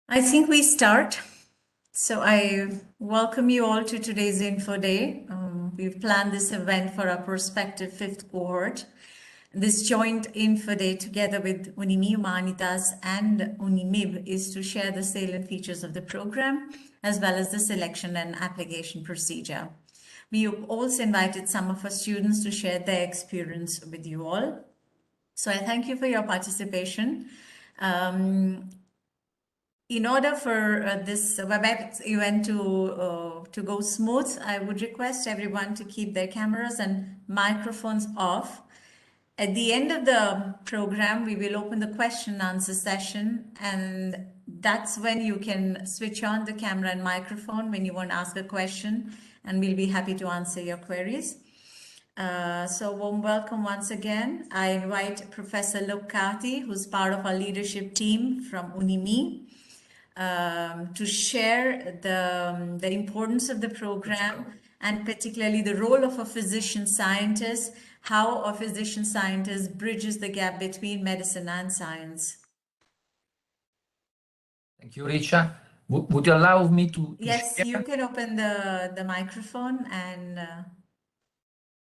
I think we start. So I welcome you all to today's Info Day. We've planned this event for our prospective fifth cohort. This joint Info Day together with UNIMI Humanitas and UNIMIB is to share the salient features of the program as well as the selection and application procedure. We have also invited some of our students to share their experience with you all. So I thank you for your participation. In order for this WebEx event to go smooth, I would request everyone to keep their cameras and microphones off. At the end of the program, we will open the question and answer session, and that's when you can switch on the camera and microphone when you want to ask a question, and we'll be happy to answer your queries. So warm welcome once again. I invite Professor Lokati, who's part of our leadership team from UNIMI, to share the importance of the program and particularly the role of a physician scientist, how a physician scientist bridges the gap between medicine and science. Thank you, Richa. Would you allow me to Yes, share? you can open the microphone and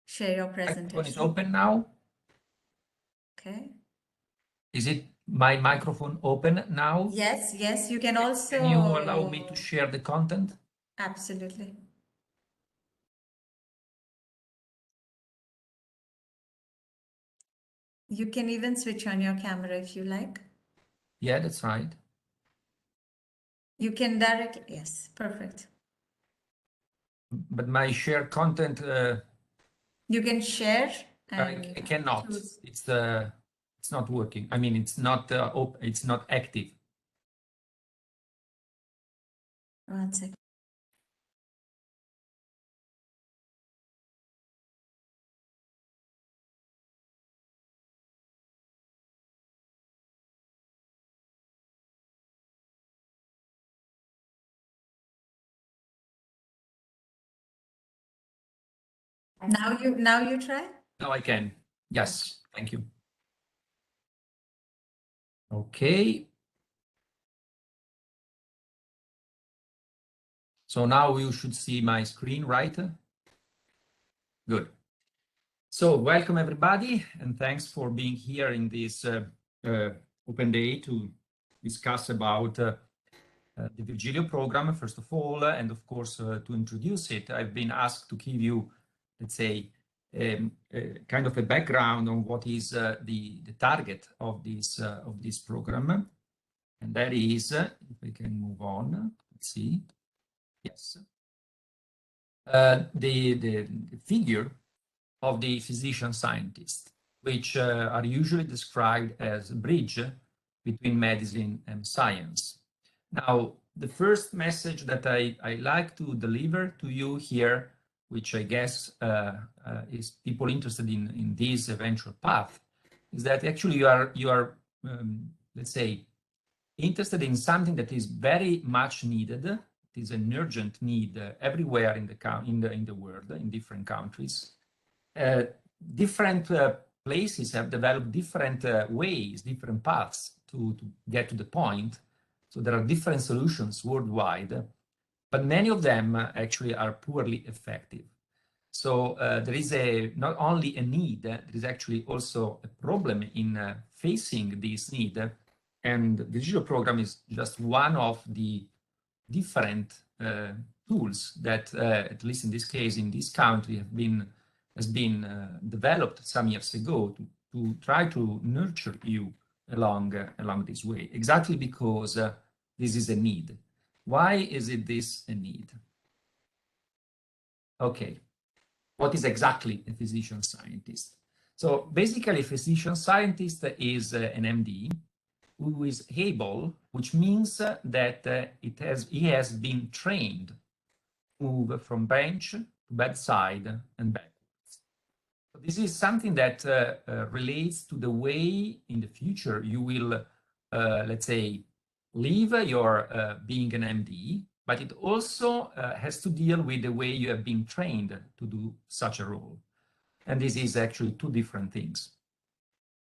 share your presentation. Microphone is open now. Okay. Is it my microphone open now? Yes, yes. You can also. Can you allow me to share the content? Absolutely. You can even switch on your camera if you like. Yeah, that's right. You can directly, yes, perfect. But my share content. You can share. I cannot. Choose. It's not working. I mean, it's not it's not active. One second. Now you try? Now I can. Yes, thank you. Okay. So now you should see my screen, right? Good. So welcome everybody, and thanks for being here in this open day to discuss about the Virgilio program, first of all, and of course to introduce it. I've been asked to give you, let's say, kind of a background on what is the target of this program, and that is, if we can move on, let's see, yes, the figure of the physician scientist, which are usually described as a bridge between medicine and science. Now, the first message that I like to deliver to you here, which I guess is people interested in this eventual path, is that actually you are let's say, interested in something that is very much needed. It is an urgent need everywhere in the world, in different countries. Different places have developed different ways, different paths to get to the point. So there are different solutions worldwide, but many of them actually are poorly effective. So there is not only a need, there is actually also a problem in facing this need. And the Virgilio program is just one of the different tools that, at least in this case, in this country, has been developed some years ago to try to nurture you along this way, exactly because this is a need. Why is this a need? Okay, what is exactly a physician scientist? So basically, a physician scientist is an MD who is able, which means that he has been trained to move from bench to bedside and back. This is something that relates to the way in the future you will, let's say, live your being an MD, but it also has to deal with the way you have been trained to do such a role. And this is actually two different things.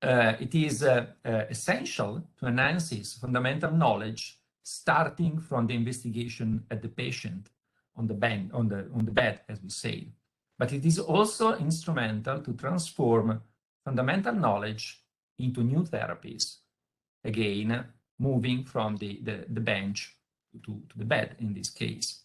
It is essential to enhance his fundamental knowledge starting from the investigation at the patient on the bed, as we say. But it is also instrumental to transform fundamental knowledge into new therapies, again, moving from the bench to the bed in this case.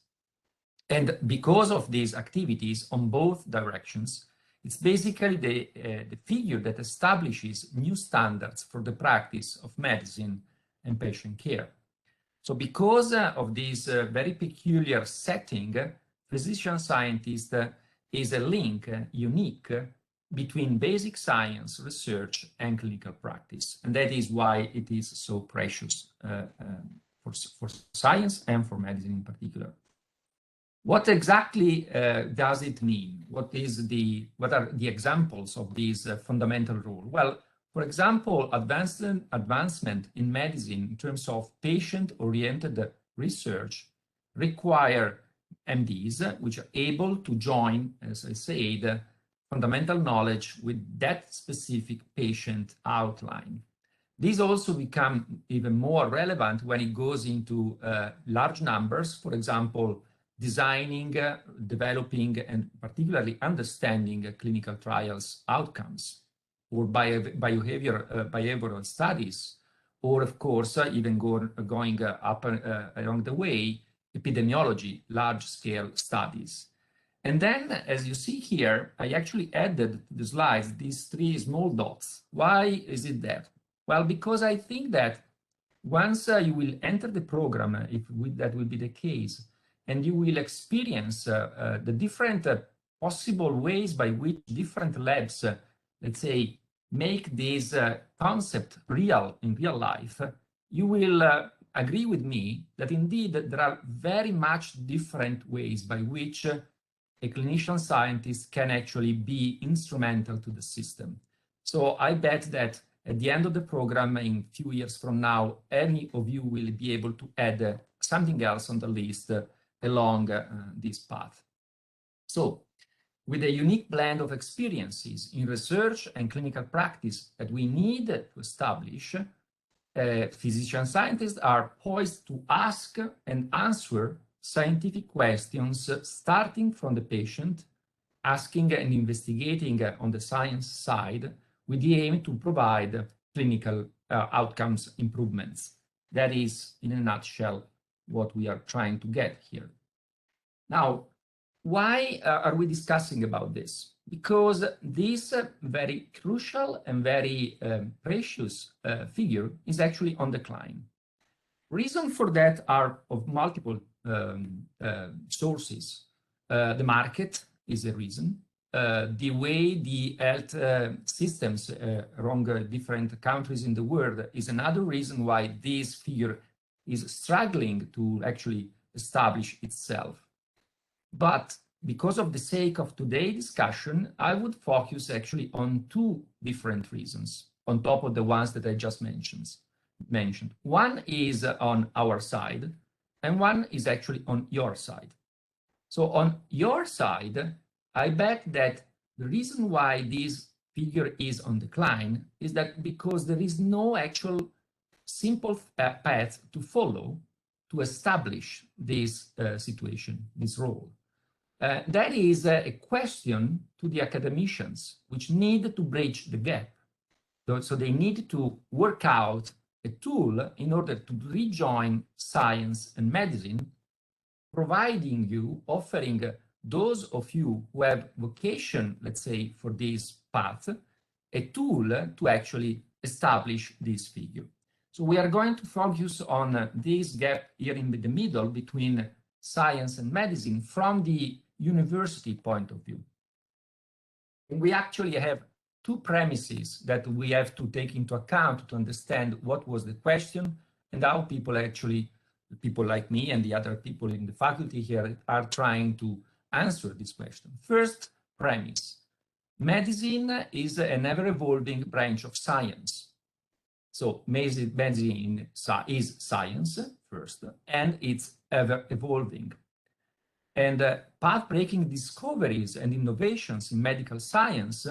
And because of these activities on both directions, it's basically the figure that establishes new standards for the practice of medicine and patient care. So because of this very peculiar setting, physician-scientist is a link unique between basic science, research, and clinical practice. And that is why it is so precious for science and for medicine in particular. What exactly does it mean? What are the examples of this fundamental rule? Well, for example, advancement in medicine in terms of patient-oriented research require MDs, which are able to join, as I said, fundamental knowledge with that specific patient outline. These also become even more relevant when it goes into large numbers, for example, designing, developing, and particularly understanding clinical trials outcomes, or behavioral studies, or of course, even going up along the way, epidemiology, large-scale studies. And then, as you see here, I actually added to the slides these three small dots. Why is it that? Well, because I think that once you will enter the program, that will be the case, and you will experience the different possible ways by which different labs, let's say, make this concept real in real life, you will agree with me that indeed there are very much different ways by which a clinician scientist can actually be instrumental to the system. So I bet that at the end of the program, in a few years from now, any of you will be able to add something else on the list along this path. So, with a unique blend of experiences in research and clinical practice that we need to establish, physician scientists are poised to ask and answer scientific questions starting from the patient, asking and investigating on the science side with the aim to provide clinical outcomes improvements. That is, in a nutshell, what we are trying to get here. Now, why are we discussing about this? Because this very crucial and very precious figure is actually on decline. Reasons for that are of multiple sources. The market is a reason. The way the health systems around different countries in the world is another reason why this figure is struggling to actually establish itself. But because of the sake of today's discussion, I would focus actually on two different reasons on top of the ones that I just mentioned. One is on our side, and one is actually on your side. So on your side, I bet that the reason why this figure is on decline is that because there is no actual simple path to follow to establish this situation, this role. That is a question to the academicians, which need to bridge the gap. So they need to work out a tool in order to rejoin science and medicine, providing you, offering those of you who have vocation, let's say, for this path, a tool to actually establish this figure. So we are going to focus on this gap here in the middle between science and medicine from the university point of view. And we actually have two premises that we have to take into account to understand what was the question and how people like me and the other people in the faculty here are trying to answer this question. First premise, medicine is an ever-evolving branch of science. So medicine is science first, and it's ever-evolving. And path-breaking discoveries and innovations in medical science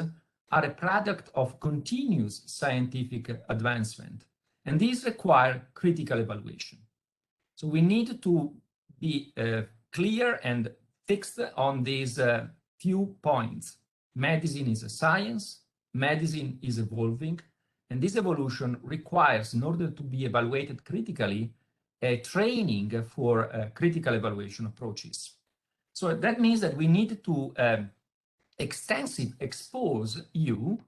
are a product of continuous scientific advancement, and these require critical evaluation. So we need to be clear and fixed on these few points. Medicine is a science, medicine is evolving, and this evolution requires, in order to be evaluated critically, a training for critical evaluation approaches. So that means that we need to extensively expose you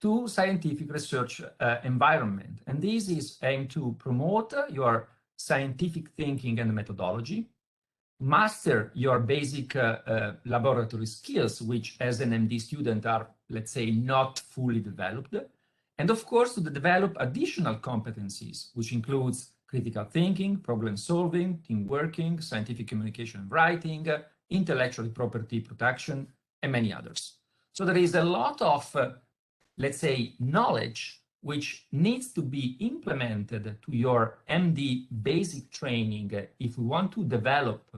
to scientific research environment. And this is aimed to promote your scientific thinking and methodology, master your basic laboratory skills, which as an MD student are, let's say, not fully developed. And of course, to develop additional competencies, which includes critical thinking, problem solving, team working, scientific communication and writing, intellectual property protection, and many others. So there is a lot of, let's say, knowledge which needs to be implemented to your MD basic training if we want to develop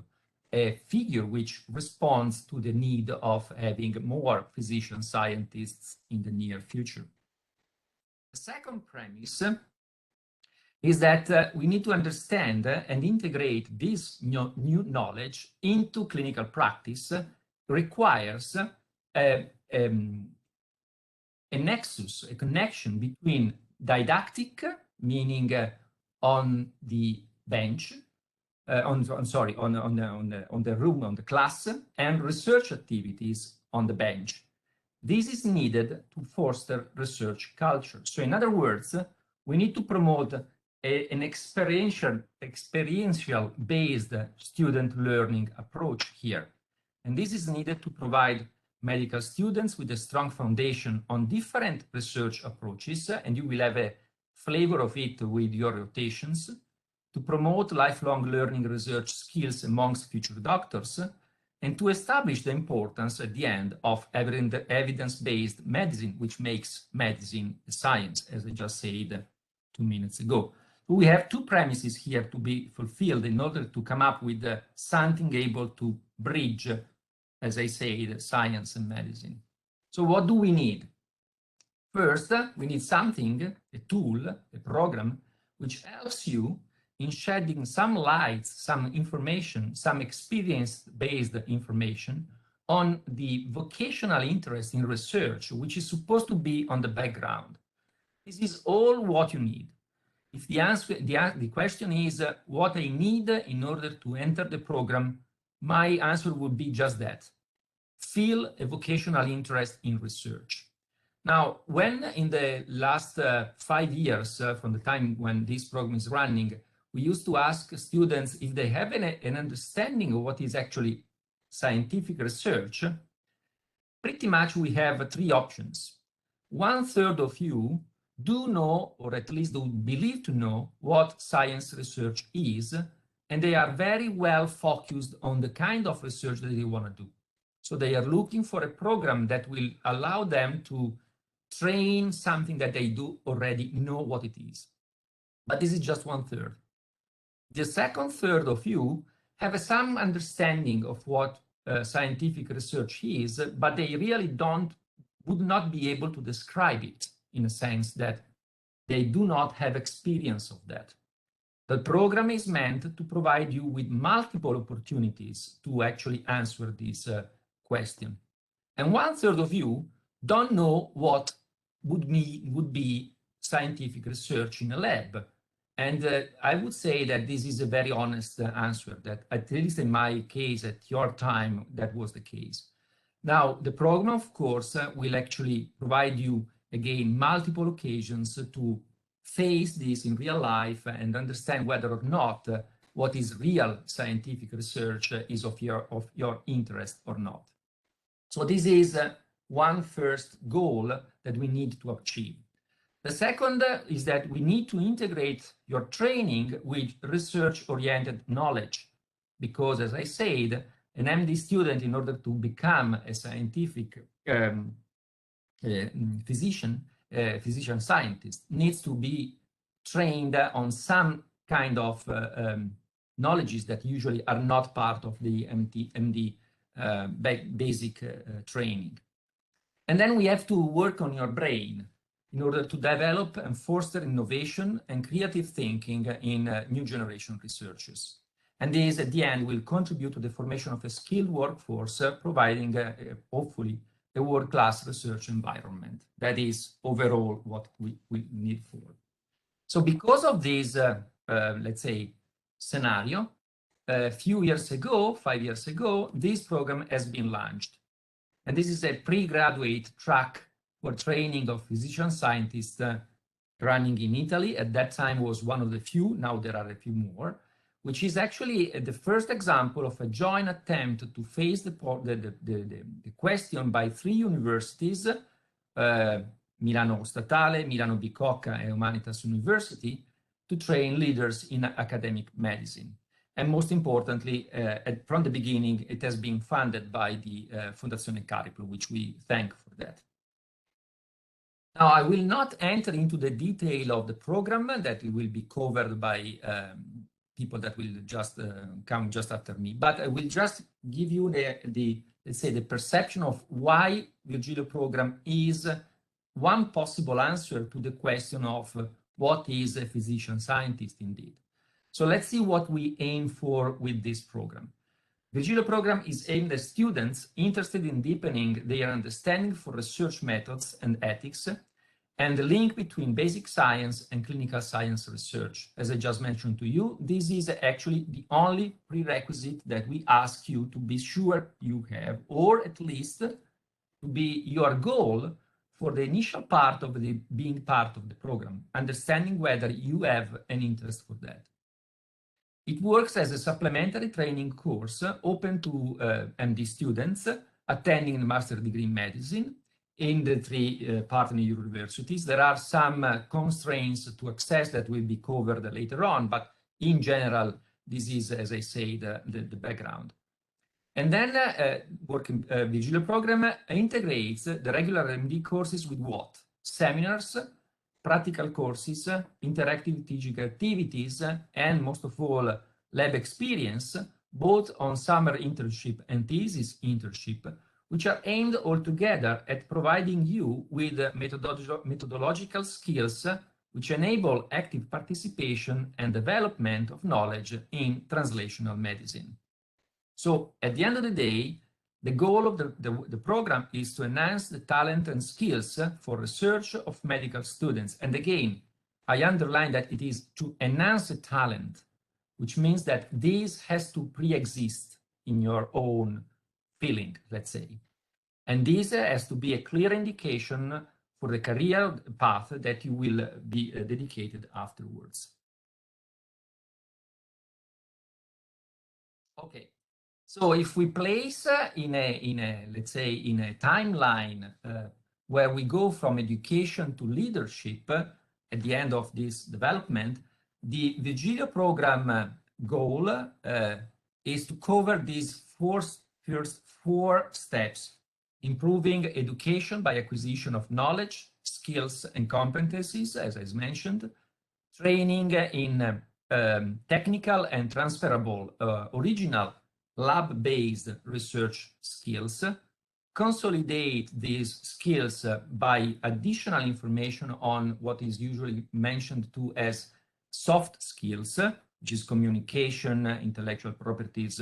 a figure which responds to the need of having more physician scientists in the near future. The second premise is that we need to understand and integrate this new knowledge into clinical practice requires a nexus, a connection between didactic, meaning on the bench, on the room, on the class, and research activities on the bench. This is needed to foster research culture. So in other words, we need to promote an experiential-based student learning approach here. And this is needed to provide medical students with a strong foundation on different research approaches, and you will have a flavor of it with your rotations, to promote lifelong learning research skills amongst future doctors, and to establish the importance at the end of evidence-based medicine, which makes medicine a science, as I just said 2 minutes ago. So we have two premises here to be fulfilled in order to come up with something able to bridge, as I said, science and medicine. So what do we need? First, we need something, a tool, a program, which helps you in shedding some light, some information, some experience-based information on the vocational interest in research, which is supposed to be on the background. This is all what you need. If the question is what I need in order to enter the program, my answer would be just that. Feel a vocational interest in research. Now, when in the last 5 years, from the time when this program is running, we used to ask students if they have an understanding of what is actually scientific research, pretty much we have 3 options. 1/3 of you do know, or at least do believe to know, what science research is, and they are very well focused on the kind of research that they want to do. So they are looking for a program that will allow them to train something that they do already know what it is. But this is just 1/3. The second third of you have some understanding of what scientific research is, but they really would not be able to describe it in a sense that they do not have experience of that. The program is meant to provide you with multiple opportunities to actually answer this question. And 1/3 of you don't know what would be scientific research in a lab. And I would say that this is a very honest answer, that at least in my case, at your time, that was the case. Now, the program, of course, will actually provide you, again, multiple occasions to face this in real life and understand whether or not what is real scientific research is of your interest or not. So this is one first goal that we need to achieve. The second is that we need to integrate your training with research-oriented knowledge, because, as I said, an MD student, in order to become a scientific physician scientist, needs to be trained on some kind of knowledges that usually are not part of the MD basic training. And then we have to work on your brain. in order to develop and foster innovation and creative thinking in new generation researchers. And this, at the end, will contribute to the formation of a skilled workforce, providing, hopefully, a world-class research environment. That is overall what we need for. So because of this, let's say, scenario, a few years ago, 5 years ago, this program has been launched. And this is a pre-graduate track for training of physician scientists running in Italy. At that time was one of the few, now there are a few more, which is actually the first example of a joint attempt to face the question by 3 universities, Milano Statale, Milano Bicocca, and Humanitas University, to train leaders in academic medicine. And most importantly, from the beginning, it has been funded by the Fondazione Cariplo, which we thank for that. Now, I will not enter into the detail of the program that will be covered by people that will just come just after me, but I will just give you let's say, the perception of why Virgilio Program is one possible answer to the question of what is a physician scientist indeed. So let's see what we aim for with this program. Virgilio Program is aimed at students interested in deepening their understanding for research methods and ethics, and the link between basic science and clinical science research. As I just mentioned to you, this is actually the only prerequisite that we ask you to be sure you have, or at least to be your goal for the initial part of being part of the program, understanding whether you have an interest for that. It works as a supplementary training course open to MD students attending the master degree in medicine in the 3 partner universities. There are some constraints to access that will be covered later on, but in general, this is, as I say, the background. And then Virgilio Program integrates the regular MD courses with what? Seminars, practical courses, interactive teaching activities, and most of all, lab experience, both on summer internship and thesis internship, which are aimed altogether at providing you with methodological skills which enable active participation and development of knowledge in translational medicine. So at the end of the day, the goal of the program is to enhance the talent and skills for research of medical students. And again, I underline that it is to enhance the talent, which means that this has to pre-exist in your own feeling, let's say. And this has to be a clear indication for the career path that you will be dedicated afterwards. Okay. So if we place in a let's say in a timeline where we go from education to leadership at the end of this development, the Virgilio Program goal is to cover these first 4 steps: improving education by acquisition of knowledge, skills, and competencies, as I mentioned, training in technical and transferable original lab-based research skills, consolidate these skills by additional information on what is usually mentioned to as soft skills, which is communication, intellectual properties,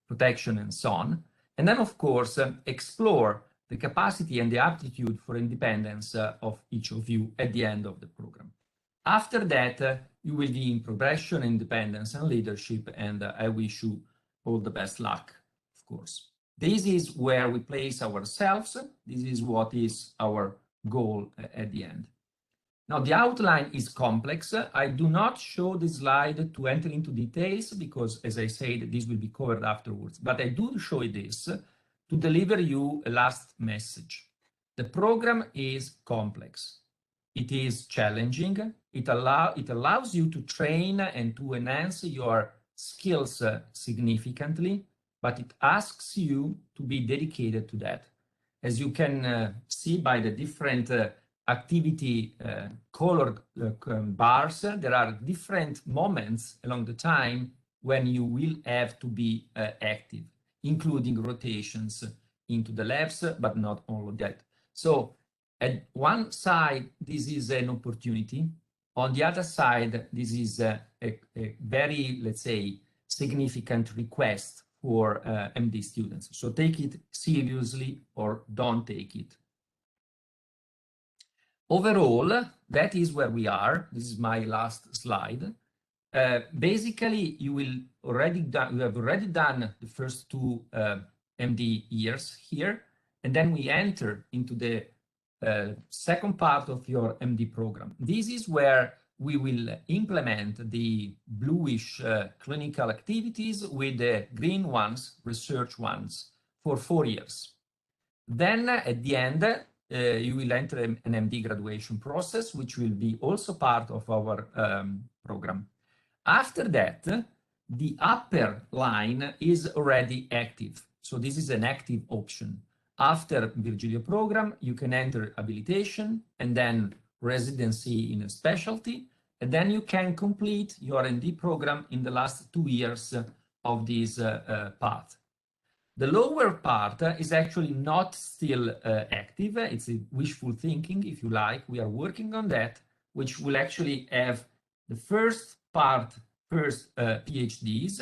protection, and so on. And then, of course, explore the capacity and the aptitude for independence of each of you at the end of the program. After that, you will be in progression, independence, and leadership, and I wish you all the best luck, of course. This is where we place ourselves. This is what is our goal at the end. Now, the outline is complex. I do not show this slide to enter into details because, as I said, this will be covered afterwards. But I do show this to deliver you a last message. The program is complex. It is challenging. It allows you to train and to enhance your skills significantly, but it asks you to be dedicated to that. As you can see by the different activity colored bars, there are different moments along the time when you will have to be active, including rotations into the labs, but not all of that. So At one side, this is an opportunity. On the other side, this is a very, let's say, significant request for MD students. So take it seriously or don't take it. Overall, that is where we are. This is my last slide. Basically, you have already done the first two MD years here, and then we enter into the second part of your MD program. This is where we will implement the bluish clinical activities with the green ones, research ones, for 4 years. Then at the end, you will enter an MD graduation process, which will be also part of our program. After that, the upper line is already active. So this is an active option. After Virgilio program, you can enter habilitation and then residency in a specialty, and then you can complete your MD program in the last 2 years of this path. The lower part is actually not still active. It's a wishful thinking, if you like. We are working on that, which will actually have the first part, PhDs,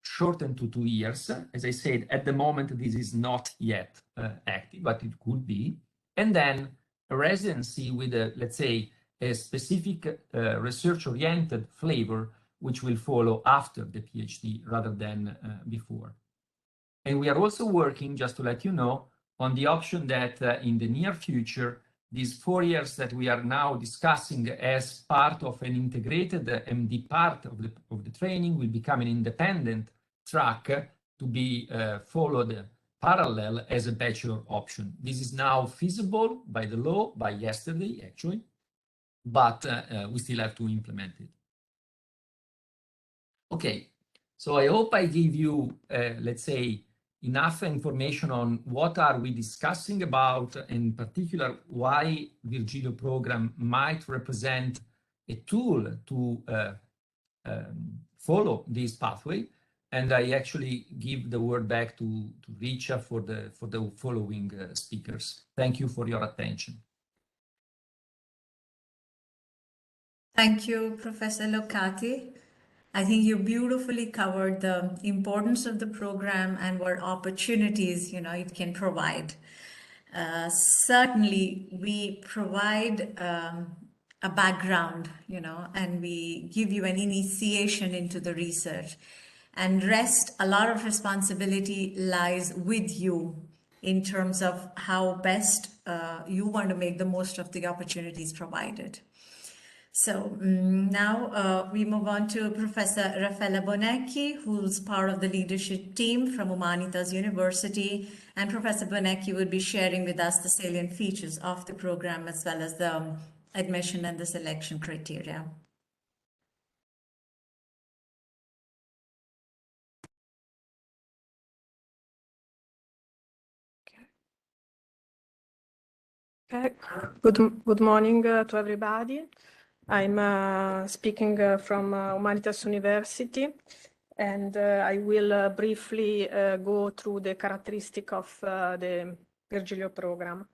shortened to 2 years. As I said, at the moment, this is not yet active, but it could be. And then a residency with a, let's say, a specific research-oriented flavor, which will follow after the PhD rather than before. And we are also working, just to let you know, on the option that in the near future, these 4 years that we are now discussing as part of an integrated MD part of the training will become an independent track to be followed parallel as a bachelor option. This is now feasible by the law, by yesterday actually, but we still have to implement it. Okay, so I hope I give you, let's say, enough information on what are we discussing about, in particular, why Virgilio program might represent a tool to follow this pathway. And I actually give the word back to Richa for the following speakers. Thank you for your attention. Thank you, Professor Locati. I think you beautifully covered the importance of the program and what opportunities, it can provide. Certainly, we provide a background, and we give you an initiation into the research. And a lot of responsibility lies with you in terms of how best you want to make the most of the opportunities provided. So now we move on to Professor Raffaella Bonecchi, who's part of the leadership team from Humanitas University. And Professor Bonecchi will be sharing with us the salient features of the program as well as the admission and the selection criteria. Okay. Good morning to everybody. I'm speaking from Humanitas University, and I will briefly go through the characteristic of the Virgilio program.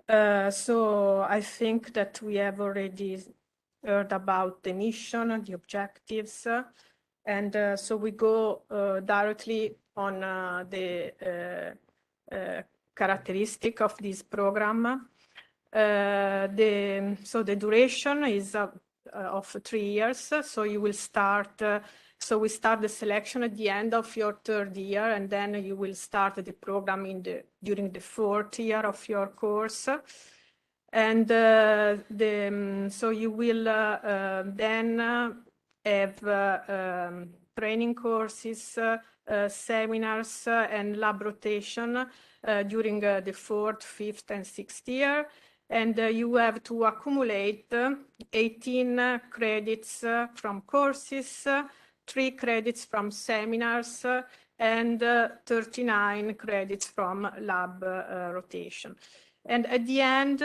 So I think that we have already heard about the mission, the objectives, and so we go directly on the characteristic of this program. So the duration is of 3 years. So you will start, so we start the selection at the end of your 3rd year, and then you will start the program during the 4th year of your course. And so you will then have training courses, seminars, and lab rotation during the 4th, 5th, and 6th year. And you have to accumulate 18 credits from courses, 3 credits from seminars, and 39 credits from lab rotation. And at the end,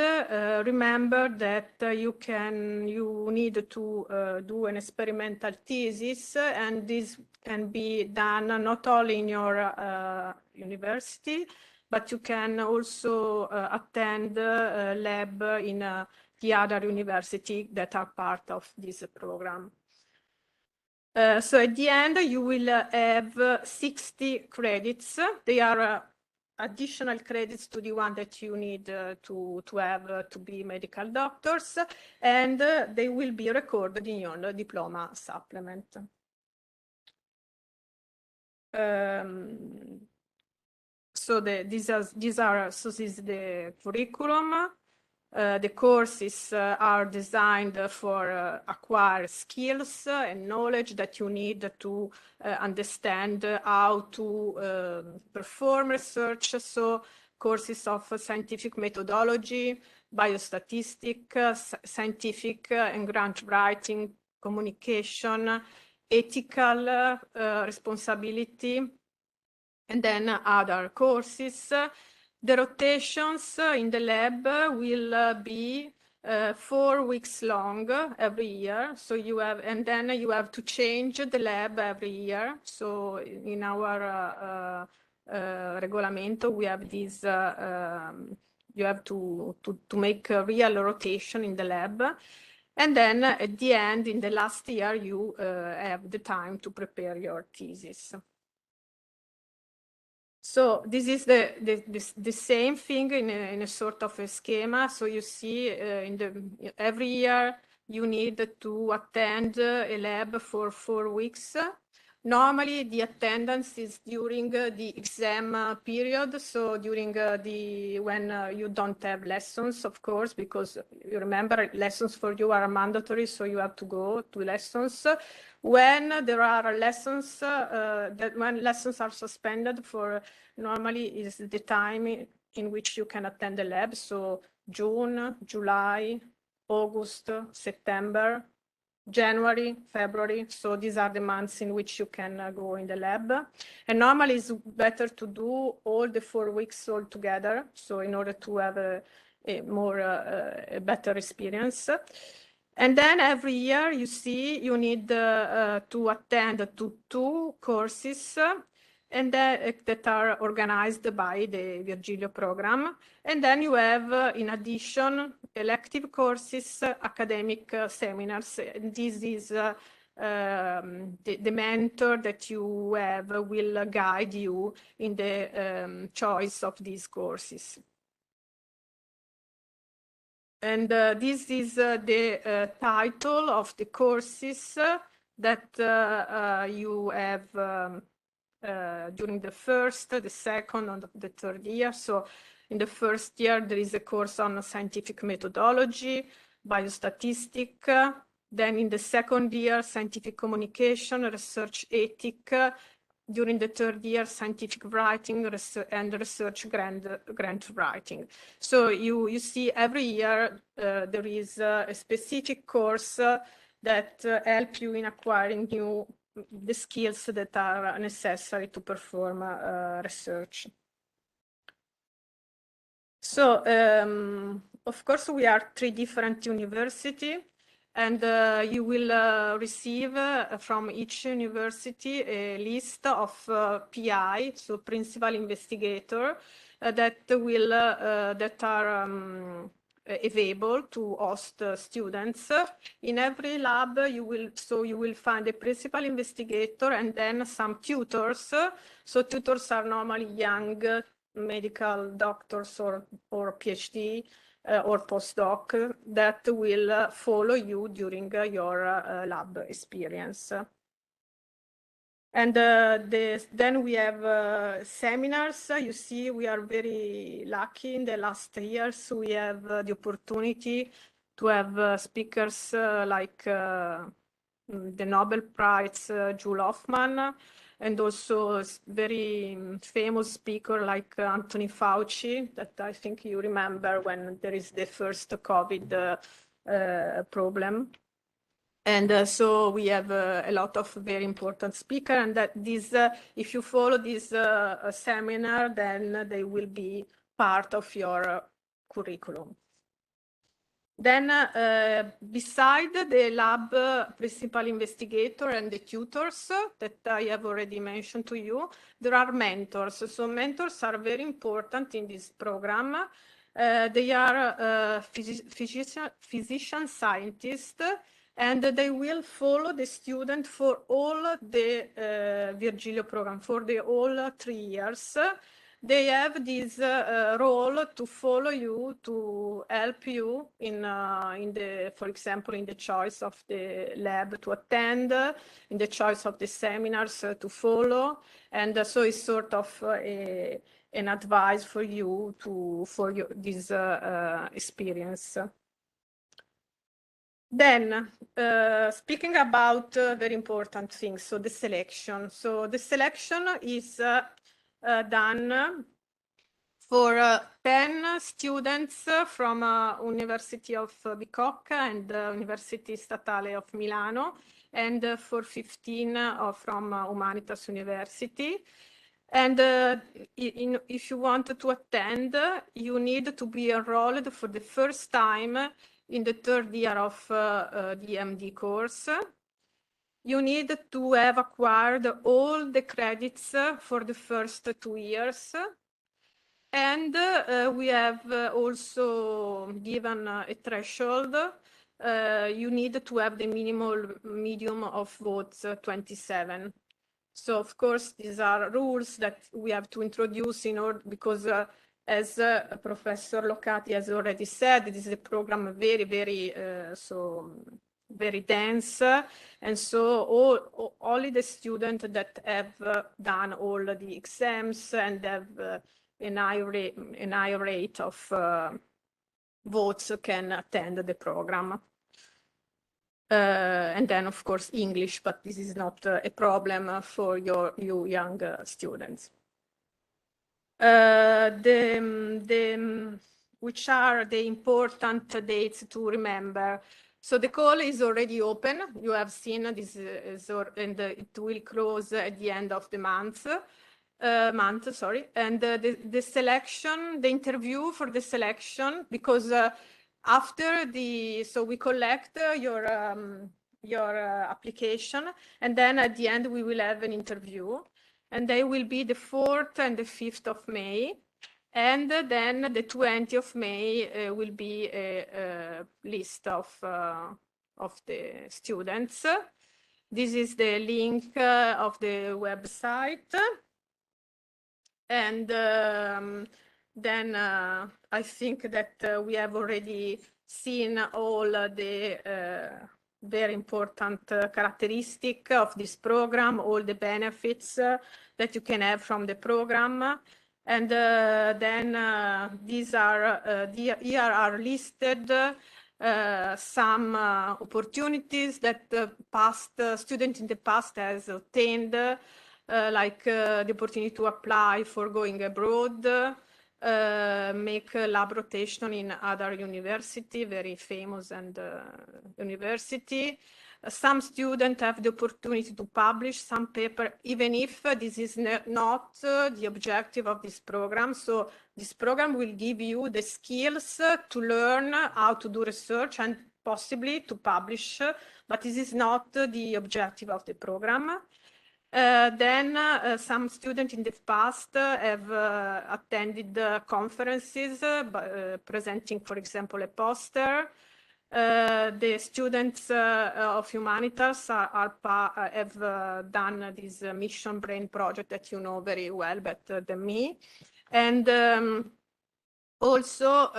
remember that you need to do an experimental thesis, and this can be done not only in your university, but you can also attend lab in the other university that are part of this program. So at the end, you will have 60 credits. They are additional credits to the one that you need to have to be medical doctors, and they will be recorded in your diploma supplement. So this is the curriculum. The courses are designed for acquire skills and knowledge that you need to understand how to perform research. So courses of scientific methodology, biostatistics, scientific and grant writing, communication, ethical responsibility, and then other courses. The rotations in the lab will be 4 weeks long every year. So you have, and then you have to change the lab every year. So in our regolamento, we have this, you have to make a real rotation in the lab. And then at the end, in the last year, you have the time to prepare your thesis. So this is the same thing in a sort of a schema. So you see every year you need to attend a lab for 4 weeks. Normally the attendance is during the exam period. So during when you don't have lessons, of course, because you remember lessons for you are mandatory. So you have to go to lessons. When there are lessons, when lessons are suspended for normally is the time in which you can attend the lab. So June, July, August, September, January, February. So these are the months in which you can go in the lab. And normally it's better to do all the 4 weeks all together. So in order to have a better experience. And then every year you see you need to attend to 2 courses and that are organized by the Virgilio Program. And then you have, in addition, elective courses, academic seminars. And this is the mentor that you have will guide you in the choice of these courses. And this is the title of the courses that you have during the first, the second, and the third year. So in the first year, there is a course on scientific methodology, biostatistics. Then in the second year, scientific communication, research ethic. During the third year, scientific writing and research grant writing. So you see every year there is a specific course that help you in acquiring the skills that are necessary to perform research. So, of course, we are 3 different universities, and you will receive from each university a list of PI, so principal investigator, that will that are available to host students. In every lab, you will find a principal investigator and then some tutors. So tutors are normally young medical doctors or PhD or postdoc that will follow you during your lab experience. And then we have seminars. You see, we are very lucky in the last years. We have the opportunity to have speakers like the Nobel Prize Jules Hoffman, and also very famous speaker like Anthony Fauci, that I think you remember when there is the first COVID problem. And so we have a lot of very important speakers, and that this, if you follow this seminar, then they will be part of your curriculum. Then, beside the lab principal investigator and the tutors that I have already mentioned to you, there are mentors. So mentors are very important in this program. They are physician scientists, and they will follow the student for all the Virgilio program, for the all 3 years. They have this role to follow you, to help you in the, for example, in the choice of the lab to attend, in the choice of the seminars to follow, and so it's sort of an advice for you for this experience. Then, speaking about very important things, so the selection. So the selection is done for 10 students from University of Bicocca and University Statale of Milano, and for 15 from Humanitas University. And if you want to attend, you need to be enrolled for the first time in the 3rd year of the MD course. You need to have acquired all the credits for the first 2 years. And we have also given a threshold. You need to have the minimal medium of votes 27. So of course, these are rules that we have to introduce in order, because as Professor Locati has already said, this is a program very, very very dense, and so only the students that have done all the exams and have an high rate of votes can attend the program. And then, of course, English, but this is not a problem for you young students. Which are the important dates to remember? So the call is already open. You have seen this, and it will close at the end of the month. And the selection, the interview for the selection, because after so we collect your application, and then at the end we will have an interview, and they will be the 4th and the 5th of May, and then the 20th of May will be a list of the students. This is the link of the website. And then I think that we have already seen all the very important characteristic of this program, all the benefits that you can have from the program. And then these are, here are listed some opportunities that past student in the past has obtained, like the opportunity to apply for going abroad, make lab rotation in other university, very famous and university. Some students have the opportunity to publish some paper, even if this is not the objective of this program. So this program will give you the skills to learn how to do research and possibly to publish, but this is not the objective of the program. Then some students in the past have attended conferences presenting, for example, a poster. The students of Humanitas have done this Mission Brain project that you know very well, better than me. And also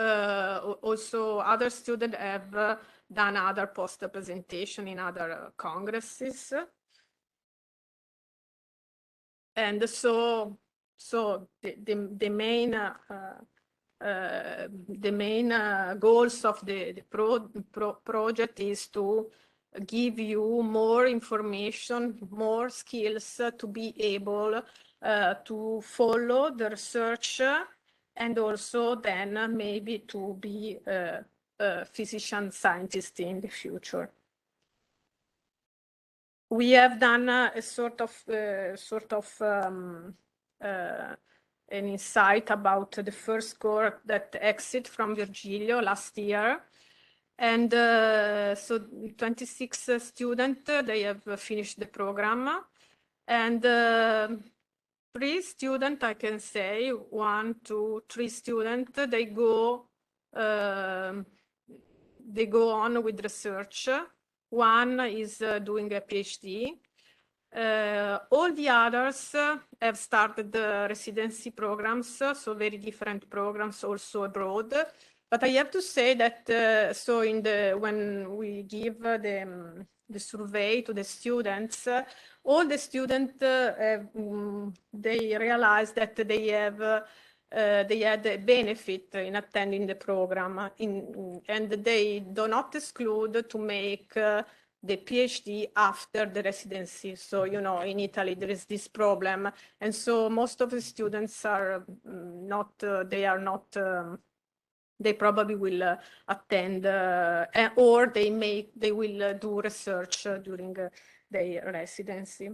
other students have done other poster presentation in other congresses. And so the main goals of the project is to give you more information, more skills to be able to follow the research, and also then maybe to be a physician scientist in the future. We have done a sort of an insight about the first cohort that exit from Virgilio last year. And so 26 students, they have finished the program. And 3 students, I can say, 1, 2, 3 students, they go on with research. One is doing a PhD. All the others have started the residency programs, so very different programs also abroad. But I have to say that so when we give the survey to the students, all the students they realize that they had a benefit in attending the program, and they do not exclude to make the PhD after the residency. So, you know, in Italy, there is this problem. And so most of the students are they probably will attend or they will do research during their residency.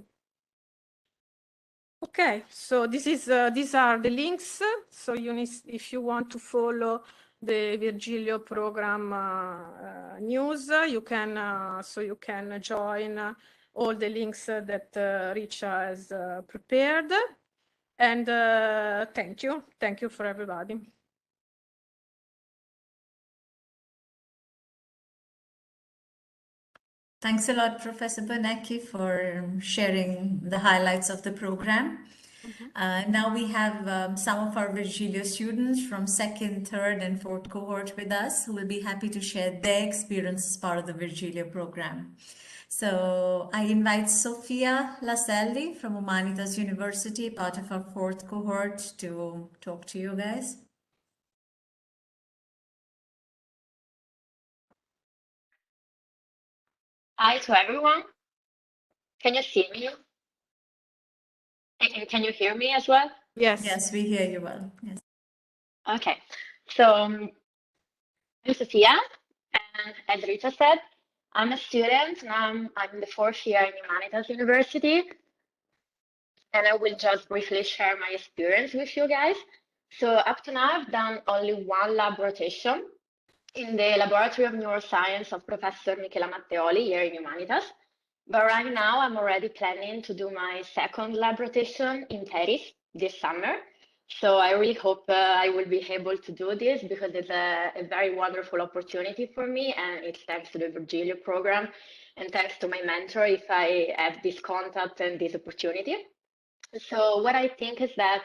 Okay, so these are the links. So if you want to follow the Virgilio Program news, you can join all the links that Richa has prepared. And thank you for everybody. Thanks a lot, Professor Bernacchi, for sharing the highlights of the program. Now we have some of our Virgilio students from 2nd, 3rd, and 4th cohort with us who will be happy to share their experience as part of the Virgilio program. So I invite Sofia Laselli from Humanitas University, part of our 4th cohort, to talk to you guys. Hi to everyone. Can you see me? And can you hear me as well? Yes. Yes, we hear you well. Yes. Okay. So I'm Sophia, and as Rita said, I'm a student. Now I'm in the 4th year in Humanitas University, and I will just briefly share my experience with you guys. So up to now, I've done only one lab rotation in the Laboratory of Neuroscience of Professor Michela Matteoli here in Humanitas. But right now, I'm already planning to do my 2nd lab rotation in Paris this summer. So I really hope I will be able to do this because it's a very wonderful opportunity for me, and it's thanks to the Virgilio program and thanks to my mentor if I have this contact and this opportunity. So what I think is that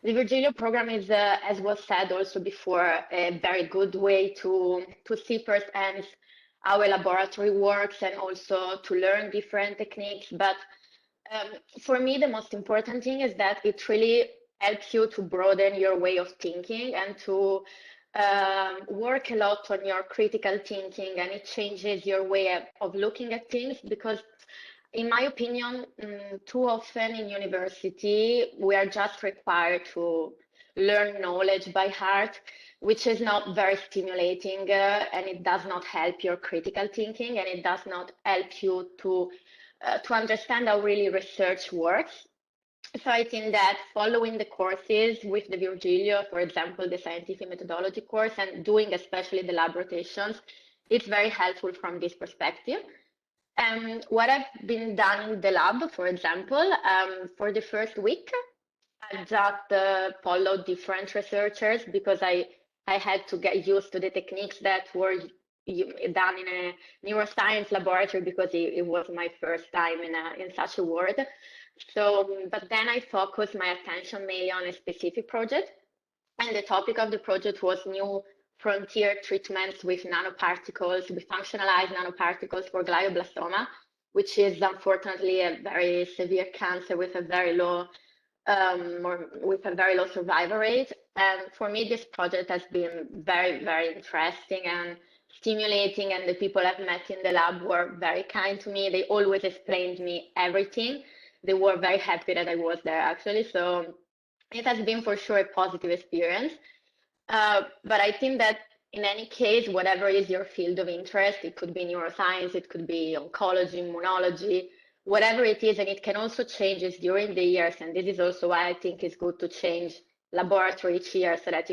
the Virgilio program is, as was said also before, a very good way to see firsthand how a laboratory works and also to learn different techniques. But for me, the most important thing is that it really helps you to broaden your way of thinking and to work a lot on your critical thinking, and it changes your way of looking at things because in my opinion, too often in university, we are just required to learn knowledge by heart, which is not very stimulating and it does not help your critical thinking and it does not help you to understand how really research works. So I think that following the courses with the Virgilio, for example, the scientific methodology course, and doing especially the lab rotations, it's very helpful from this perspective. What I've been done in the lab, for example, for the first week, I just followed different researchers because I had to get used to the techniques that were done in a neuroscience laboratory because it was my first time in such a world. So, but then I focused my attention mainly on a specific project, and the topic of the project was new frontier treatments with nanoparticles, with functionalized nanoparticles for glioblastoma, which is unfortunately a very severe cancer with a very low survival rate. And for me, this project has been very, very interesting and stimulating. And the people I've met in the lab were very kind to me. They always explained me everything. They were very happy that I was there, actually. So it has been for sure a positive experience. But I think that in any case, whatever is your field of interest, it could be neuroscience, it could be oncology, immunology, whatever it is, and it can also change during the years. And this is also why I think it's good to change laboratory each year so that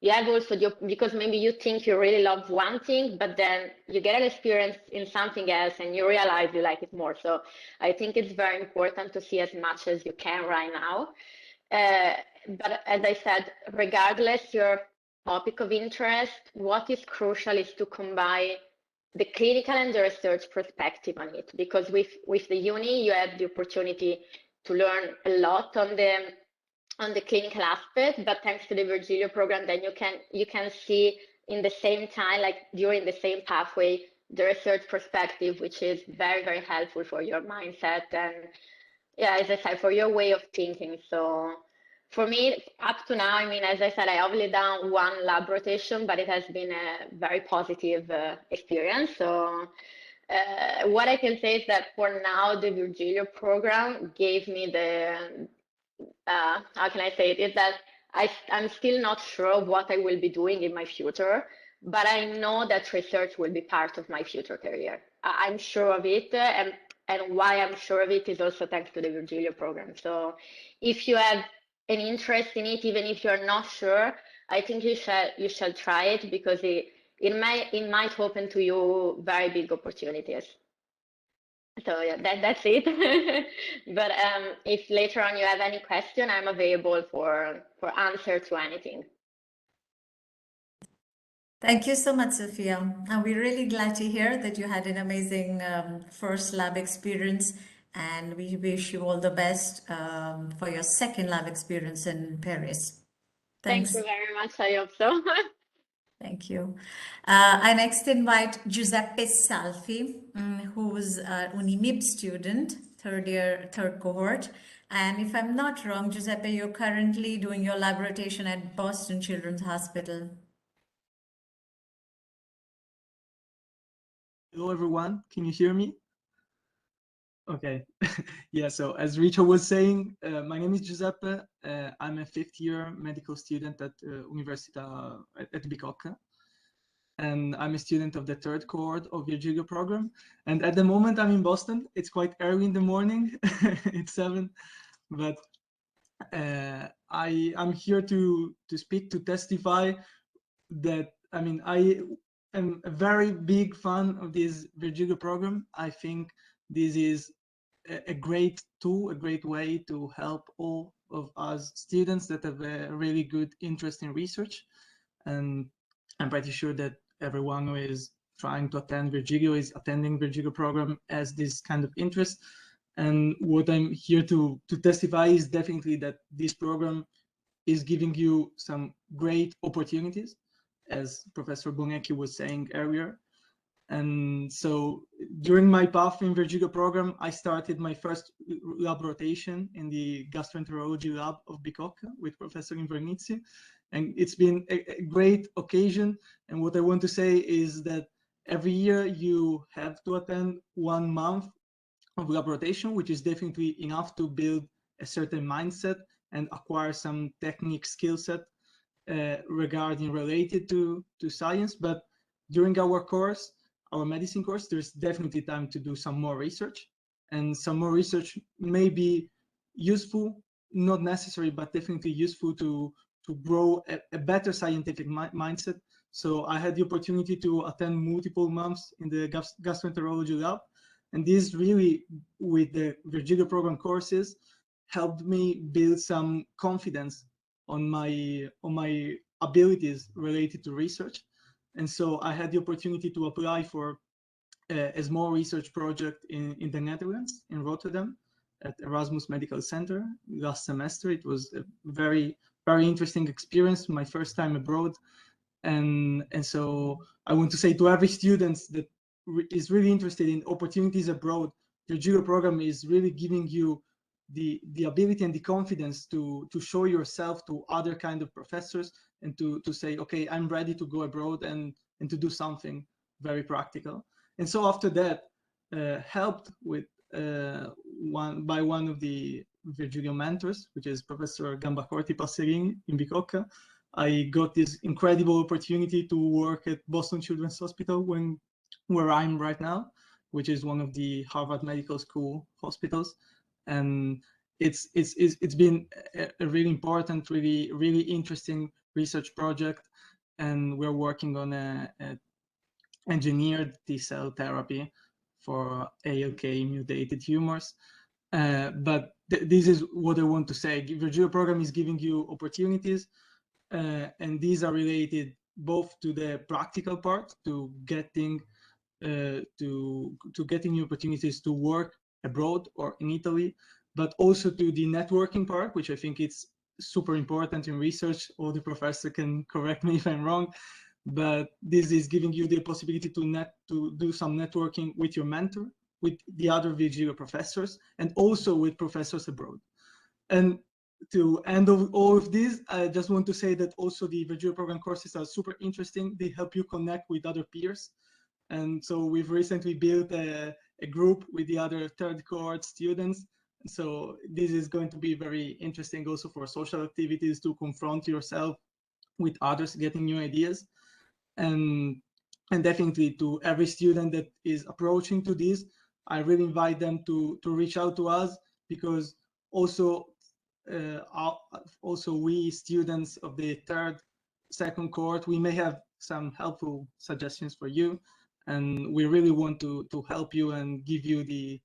you have also because maybe you think you really love one thing, but then you get an experience in something else and you realize you like it more. So I think it's very important to see as much as you can right now. But as I said, regardless your topic of interest, what is crucial is to combine the clinical and the research perspective on it, because with the uni you have the opportunity to learn a lot on the clinical aspect, but thanks to the Virgilio program, then you can see in the same time, like during the same pathway, the research perspective, which is very, very helpful for your mindset and, yeah, as I said, for your way of thinking. So for me, up to now, I mean, as I said, I only done one lab rotation, but it has been a very positive experience. So what I can say is that for now, the Virgilio program gave me the how can I say it, is that I'm still not sure of what I will be doing in my future, but I know that research will be part of my future career. I'm sure of it, and why I'm sure of it is also thanks to the Virgilio program. So if you have an interest in it, even if you're not sure, I think you shall try it, because it might open to you very big opportunities. So yeah, that's it. But if later on you have any question, I'm available for answer to anything. Thank you so much, Sophia. And we're really glad to hear that you had an amazing first lab experience, and we wish you all the best for your second lab experience in Paris. Thanks. Thank you very much. I hope so. Thank you. I next invite Giuseppe Salfi, who's an UNIMIB student, third cohort. And if I'm not wrong, Giuseppe, you're currently doing your lab rotation at Boston Children's Hospital. Hello, everyone. Can you hear me? Okay. Yeah, so as Richard was saying, my name is Giuseppe. I'm a fifth-year medical student at Università at Bicocca. And I'm a student of the third cohort of Virgilio program. And at the moment, I'm in Boston. It's quite early in the morning. It's 7. But I'm here to speak, to testify that, I mean, I am a very big fan of this Virgilio program. I think this is a great tool, a great way to help all of us students that have a really good interest in research. And I'm pretty sure that everyone who is trying to attend Virgilio is attending Virgilio program as this kind of interest. And what I'm here to testify is definitely that this program is giving you some great opportunities, as Professor Bonecchi was saying earlier. And so during my path in Virgilio program, I started my first lab rotation in the gastroenterology lab of Bicocca with Professor Invernizzi. And it's been a great occasion. And what I want to say is that every year you have to attend 1 month of lab rotation, which is definitely enough to build a certain mindset and acquire some technique skill set related to science. But during our course, our medicine course, there's definitely time to do some more research, and some more research may be useful, not necessary, but definitely useful to grow a better scientific mindset. So I had the opportunity to attend multiple months in the gastroenterology lab, and this really, with the Virgilio program courses, helped me build some confidence on my abilities related to research. And so I had the opportunity to apply for a small research project in the Netherlands, in Rotterdam, at Erasmus Medical Center last semester. It was a very, very interesting experience, my first time abroad. And so I want to say to every student that is really interested in opportunities abroad, the Virgilio program is really giving you the ability and the confidence to show yourself to other kind of professors and to say, okay, I'm ready to go abroad and to do something very practical. And so after that, helped with one of the Virgilio mentors, which is Professor Gambacorti Passerini in Bicocca, I got this incredible opportunity to work at Boston Children's Hospital where I'm right now, which is one of the Harvard Medical School hospitals. And it's been a really important, really interesting research project, and we're working on a engineered T-cell therapy for ALK mutated tumors. But this is what I want to say. Virgilio Program is giving you opportunities, and these are related both to the practical part, to getting new opportunities to work abroad or in Italy, but also to the networking part, which I think it's super important in research. All the professors can correct me if I'm wrong, but this is giving you the possibility to do some networking with your mentor, with the other Virgilio professors, and also with professors abroad. And to end all of this, I just want to say that also the Virgilio Program courses are super interesting. They help you connect with other peers. And so we've recently built a group with the other third cohort students. So this is going to be very interesting also for social activities, to confront yourself with others, getting new ideas. And definitely to every student that is approaching to this, I really invite them to reach out to us, because also we students of the second cohort, we may have some helpful suggestions for you, and we really want to help you and give you the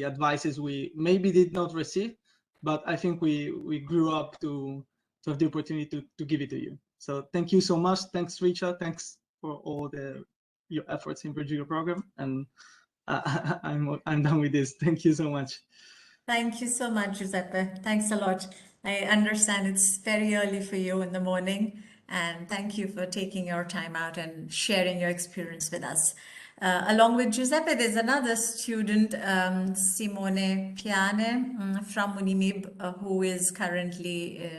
advices we maybe did not receive, but I think we grew up to have the opportunity to give it to you. So thank you so much. Thanks, Richard. Thanks for all your efforts in Virgilio Program, and I'm done with this. Thank you so much. Thank you so much, Giuseppe. Thanks a lot. I understand it's very early for you in the morning, and thank you for taking your time out and sharing your experience with us. Along with Giuseppe, there's another student, Simone Piane, from UNIMIB, who is currently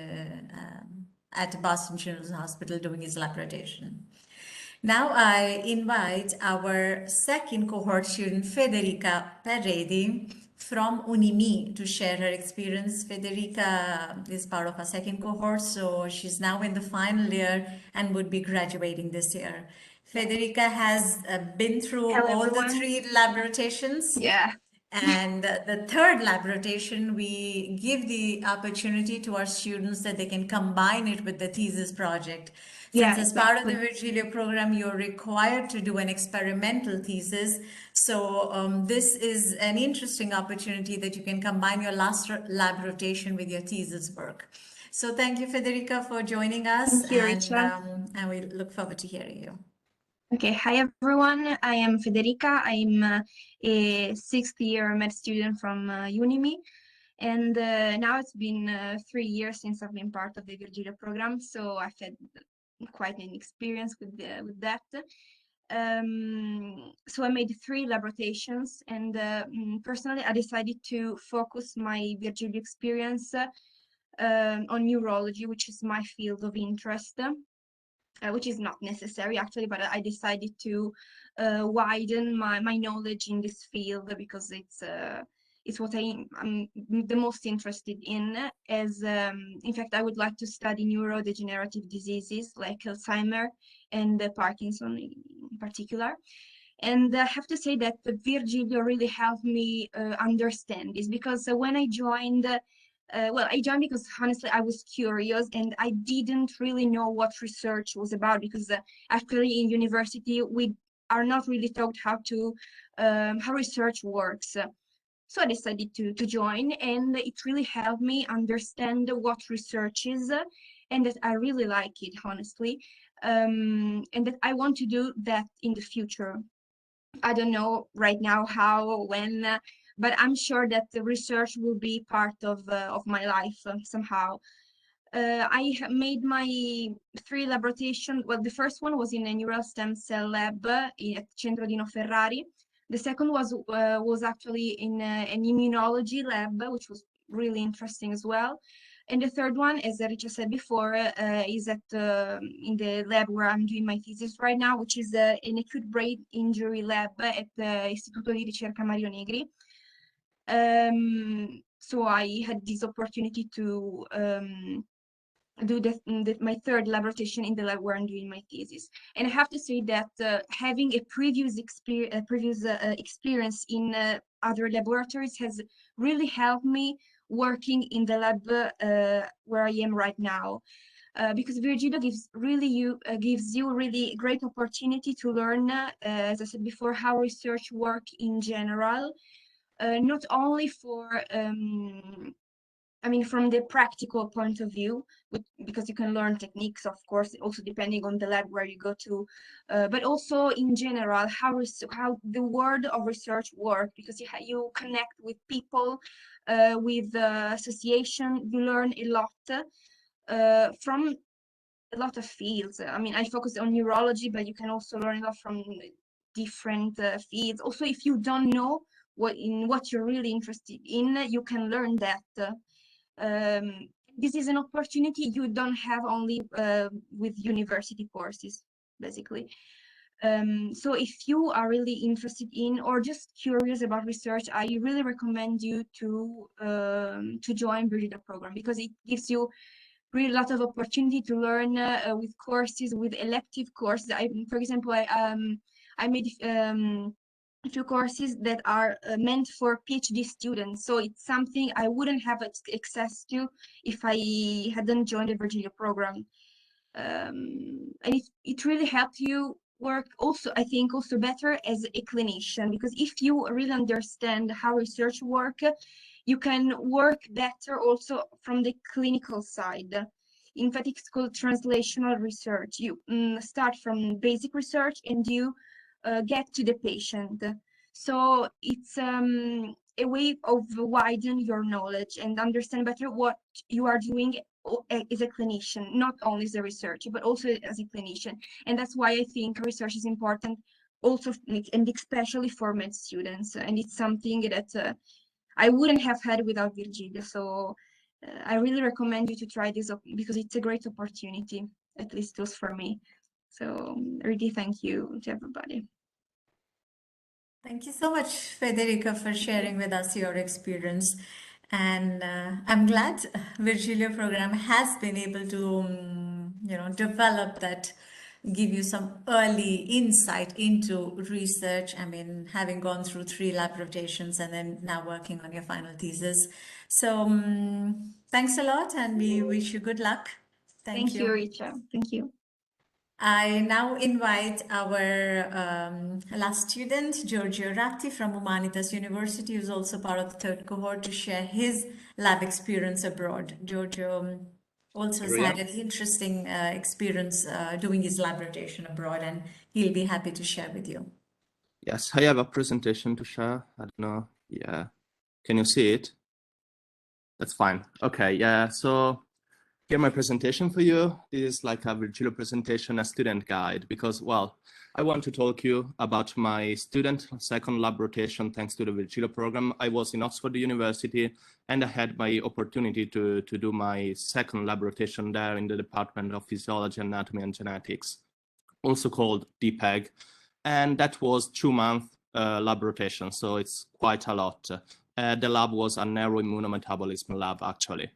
at Boston Children's Hospital doing his lab rotation. Now I invite our second cohort student, Federica Perredi, from UNIMI, to share her experience. Federica is part of our second cohort, so she's now in the final year and would be graduating this year. Federica has been through all the 3 lab rotations. Yeah. And the third lab rotation, we give the opportunity to our students that they can combine it with the thesis project. Since as part of the Virgilio program, you're required to do an experimental thesis. So this is an interesting opportunity that you can combine your last lab rotation with your thesis work. So thank you, Federica, for joining us. Thank you, Richard. And we look forward to hearing you. Okay, hi everyone. I am Federica. I'm a 6th year med student from UNIMI. And now it's been 3 years since I've been part of the Virgilio program, so I've had quite an experience with that. So I made 3 lab rotations, and personally I decided to focus my Virgilio experience on neurology, which is my field of interest, which is not necessary actually, but I decided to widen my knowledge in this field, because it's what I'm the most interested in, as in fact I would like to study neurodegenerative diseases like Alzheimer and Parkinson in particular. And I have to say that Virgilio really helped me understand this, because when I joined, I joined because honestly I was curious and I didn't really know what research was about, because actually in university we are not really taught how research works. So I decided to join, and it really helped me understand what research is, and that I really like it, honestly, and that I want to do that in the future. I don't know right now how or when, but I'm sure that the research will be part of my life somehow. I made my 3 lab rotations. Well, the first one was in a neural stem cell lab at Centro Dino Ferrari. The second was actually in an immunology lab, which was really interesting as well. And the third one, as Richa said before, is in the lab where I'm doing my thesis right now, which is an acute brain injury lab at the Istituto di Ricerca Mario Negri. So I had this opportunity to do my 3rd lab rotation in the lab where I'm doing my thesis. And I have to say that having a previous experience in other laboratories has really helped me working in the lab where I am right now. Because Virgilio gives you really great opportunity to learn, as I said before, how research work in general, not only for I mean, from the practical point of view, because you can learn techniques, of course, also depending on the lab where you go to, but also in general, how the world of research works, because you connect with people, with association, you learn a lot from a lot of fields. I mean, I focus on neurology, but you can also learn a lot from different fields. Also, if you don't know what you're really interested in, you can learn that. This is an opportunity you don't have only with university courses, basically. So if you are really interested in or just curious about research, I really recommend you to join Virgilio Program, because it gives you really a lot of opportunity to learn with courses, with elective courses. For example, I made a few courses that are meant for PhD students. So it's something I wouldn't have access to if I hadn't joined the Virgilio Program. And it really helped you work also, I think, also better as a clinician, because if you really understand how research works, you can work better also from the clinical side. In fact, it's called translational research. You start from basic research and you get to the patient. So it's a way of widen your knowledge and understand better what you are doing as a clinician, not only as a researcher, but also as a clinician. And that's why I think research is important also, and especially for med students. And it's something that I wouldn't have had without Virgilio. So I really recommend you to try this because it's a great opportunity, at least it was for me. So really thank you to everybody. Thank you so much, Federica, for sharing with us your experience. And I'm glad Virgilio Program has been able to, develop that, give you some early insight into research. I mean, having gone through 3 lab rotations and then now working on your final thesis. So thanks a lot, and we wish you good luck. Thank you, Richa. Thank you. I now invite our last student, Giorgio Ratti from Humanitas University, who's also part of the 3rd cohort, to share his lab experience abroad. Giorgio also has had an interesting experience doing his lab rotation abroad, and he'll be happy to share with you. Yes, I have a presentation to share. I don't know. Yeah. Can you see it? That's fine. Okay. Yeah. So here my presentation for you. This is like a Virgilio presentation, a student guide, because, well, I want to talk you about my student 2nd lab rotation thanks to the Virgilio program. I was in Oxford University and I had my opportunity to do my 2nd lab rotation there in the Department of Physiology, Anatomy and Genetics, also called DPEG. And that was 2-month lab rotation, so it's quite a lot. The lab was a neuroimmunometabolism lab, actually.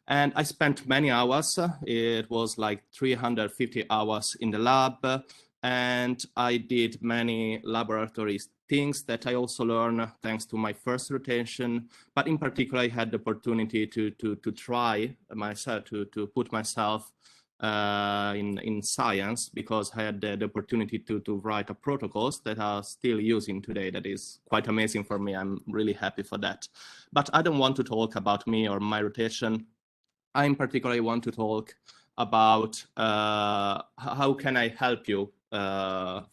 And I spent many hours. It was like 350 hours in the lab. And I did many laboratory things that I also learned thanks to my 1st rotation. But in particular, I had the opportunity to try myself, to put myself in science, because I had the opportunity to write a protocols that are still using today. That is quite amazing for me. I'm really happy for that. But I don't want to talk about me or my rotation. I in particular want to talk about how can I help you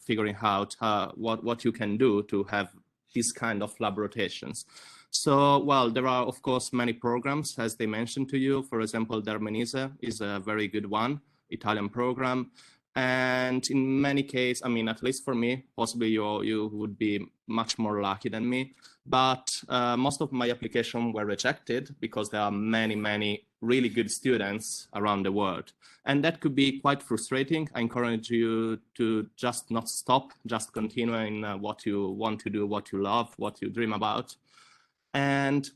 figuring out what you can do to have this kind of lab rotations. So, well, there are, of course, many programs, as they mentioned to you. For example, Dermenise is a very good one, Italian program. And in many cases, I mean, at least for me, possibly you would be much more lucky than me. But most of my applications were rejected because there are many really good students around the world. And that could be quite frustrating. I encourage you to just not stop, just continue in what you want to do, what you love, what you dream about. And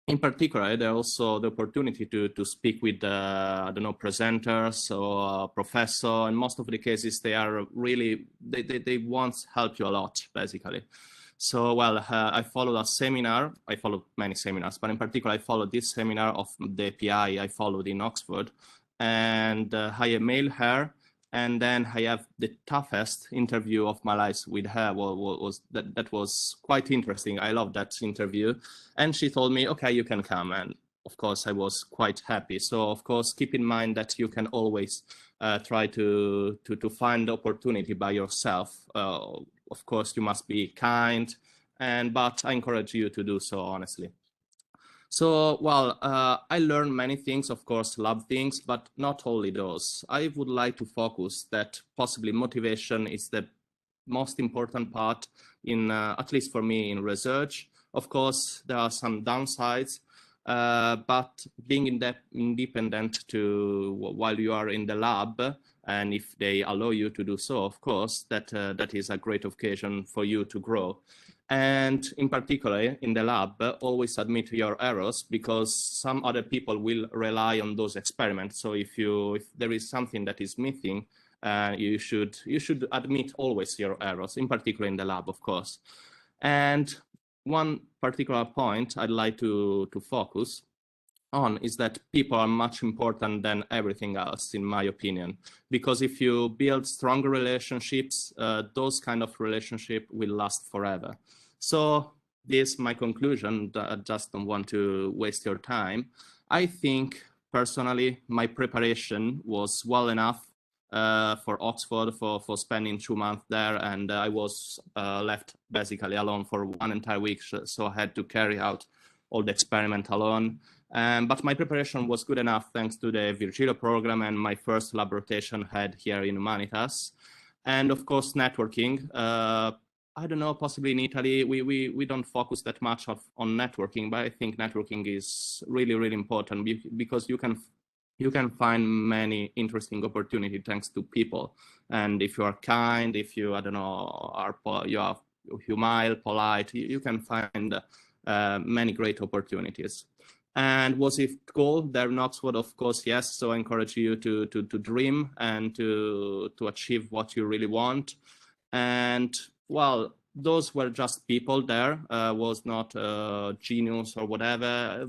in particular, there's also the opportunity to speak with, I don't know, presenters or professor. In most of the cases, they are really, they want to help you a lot, basically. So, well, I followed a seminar. I followed many seminars, but in particular, I followed this seminar of the API I followed in Oxford. And I emailed her. And then I have the toughest interview of my life with her. That was quite interesting. I loved that interview. And she told me, okay, you can come. And of course, I was quite happy. So, of course, keep in mind that you can always try to find opportunity by yourself. Of course, you must be kind, but I encourage you to do so, honestly. So, well, I learned many things, of course, lab things, but not only those. I would like to focus that possibly motivation is the most important part in, at least for me, in research. Of course, there are some downsides, but being independent while you are in the lab, and if they allow you to do so, of course, that is a great occasion for you to grow. And in particular, in the lab, always admit your errors, because some other people will rely on those experiments. So if there is something that is missing, you should admit always your errors, in particular in the lab, of course. And one particular point I'd like to focus on is that people are much important than everything else, in my opinion, because if you build stronger relationships, those kind of relationships will last forever. So this is my conclusion. I just don't want to waste your time. I think personally my preparation was well enough for Oxford for spending 2 months there, and I was left basically alone for 1 entire week, so I had to carry out all the experiment alone. But my preparation was good enough thanks to the Virgilio program and my first lab rotation had here in Humanitas. And of course, networking. I don't know, possibly in Italy, we don't focus that much on networking, but I think networking is really, really important because you can find many interesting opportunities thanks to people. And if you are kind, if you, I don't know, you are humble, polite, you can find many great opportunities. And was it cool there in Oxford? Of course, yes. So I encourage you to dream and to achieve what you really want. And well, those were just people there, was not genius or whatever.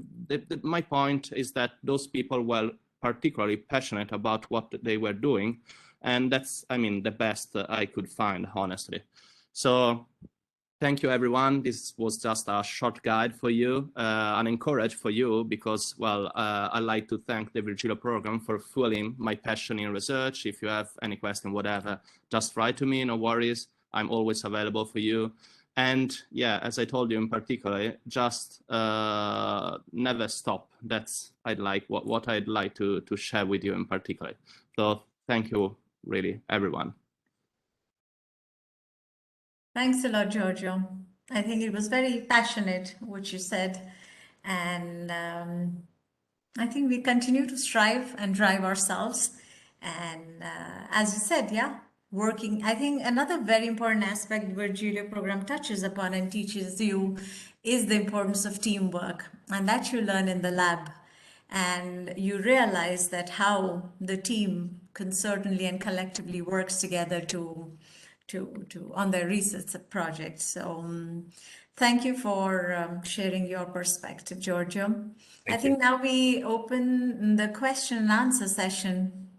My point is that those people were particularly passionate about what they were doing. And that's, I mean, the best I could find, honestly. So thank you, everyone. This was just a short guide for you, and encourage for you because, well, I'd like to thank the Virgilio program for fueling my passion in research. If you have any question, whatever, just write to me, no worries. I'm always available for you. And yeah, as I told you in particular, just never stop. That's what I'd like to share with you in particular. So thank you, really, everyone. Thanks a lot, Giorgio. I think it was very passionate, what you said. And I think we continue to strive and drive ourselves. And as you said, yeah, working. I think another very important aspect Virgilio program touches upon and teaches you is the importance of teamwork. And that you learn in the lab. And you realize that how the team concertedly and collectively works together to on their research project. So thank you for sharing your perspective, Giorgio. I think now we open the question and answer session.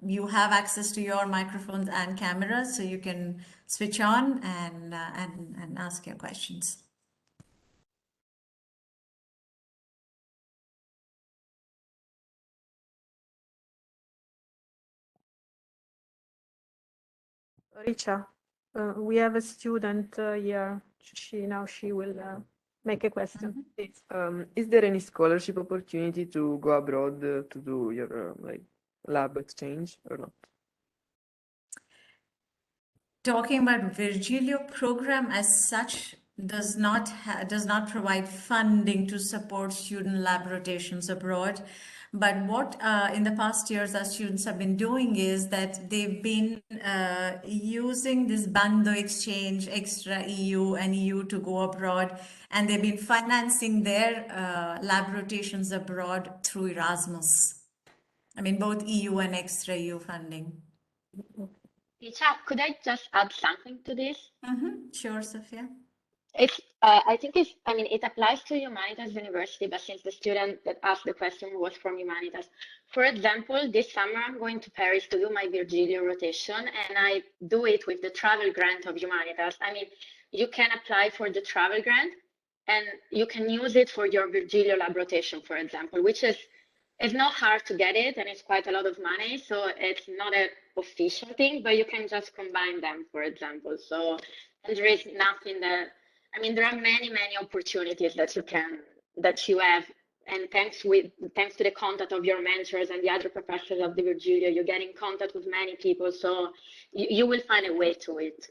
You have access to your microphones and cameras, so you can switch on and ask your questions. Richa, we have a student here. She will make a question. Is there any scholarship opportunity to go abroad to do your like lab exchange or not? Talking about Virgilio program as such does not provide funding to support student lab rotations abroad. But what in the past years our students have been doing is that they've been using this bando exchange, extra EU and EU to go abroad, and they've been financing their lab rotations abroad through Erasmus. I mean, both EU and extra EU funding. Teacher, could I just add something to this? Sure, Sophia. I think it applies to Humanitas University, but since the student that asked the question was from Humanitas. For example, this summer I'm going to Paris to do my Virgilio rotation, and I do it with the travel grant of Humanitas. You can apply for the travel grant, and you can use it for your Virgilio lab rotation, for example, which is it's not hard to get it, and it's quite a lot of money, so it's not an official thing, but you can just combine them, for example. So and there is nothing that there are many opportunities that you have, and thanks to the contact of your mentors and the other professors of the Virgilio, you get in contact with many people, so you will find a way to it.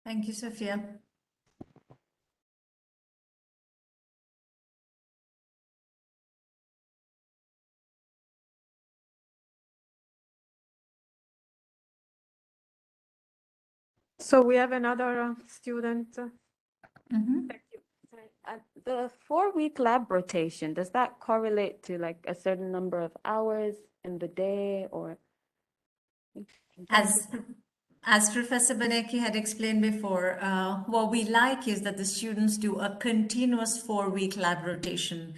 Thank you, Sophia. So we have another student. Thank you. The 4-week lab rotation, does that correlate to like a certain number of hours in the day, or? As Professor Benecki had explained before, what we like is that the students do a continuous 4-week lab rotation.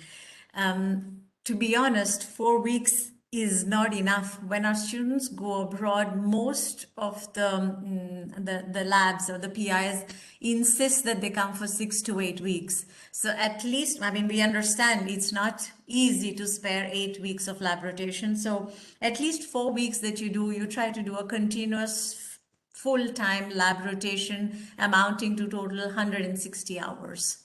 To be honest, 4 weeks is not enough. When our students go abroad, most of the labs or the PIs insist that they come for 6 to 8 weeks. So at least, we understand it's not easy to spare 8 weeks of lab rotation. So at least 4 weeks that you try to do a continuous full-time lab rotation amounting to total 160 hours.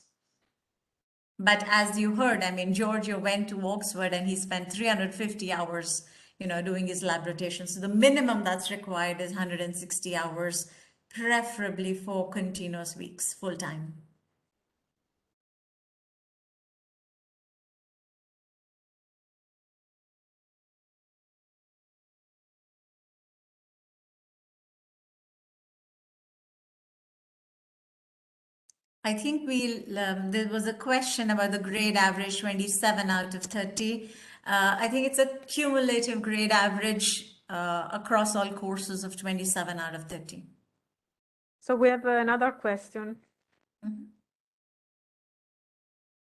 But as you heard, Giorgio went to Oxford and he spent 350 hours, doing his lab rotation. So the minimum that's required is 160 hours, preferably for continuous weeks, full time. I think there was a question about the grade average 27 out of 30. I think it's a cumulative grade average across all courses of 27 out of 30. So we have another question.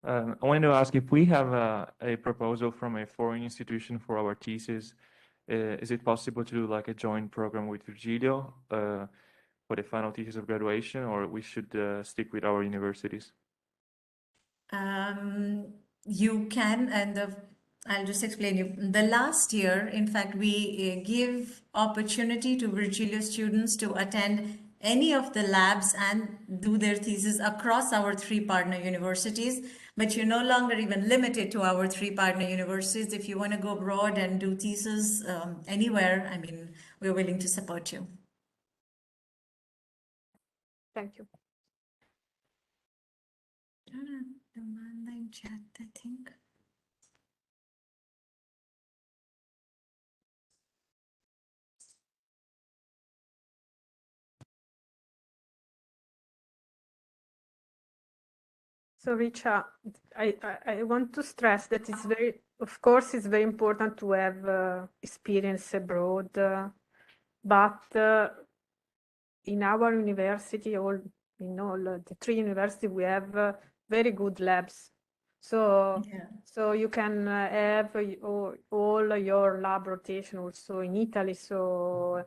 I wanted to ask if we have a proposal from a foreign institution for our thesis. Is it possible to do like a joint program with Virgilio for the final thesis of graduation, or we should stick with our universities? You can, and I'll just explain you. The last year, in fact, we give opportunity to Virgilio students to attend any of the labs and do their thesis across our 3 partner universities, but you're no longer even limited to our 3 partner universities. If you want to go abroad and do thesis anywhere, we're willing to support you. Thank you. The online chat, I think. So Richa, I want to stress that it's it's very important to have experience abroad, but in our university, in all the 3 universities, we have very good labs. So you can have all your lab rotation also in Italy. So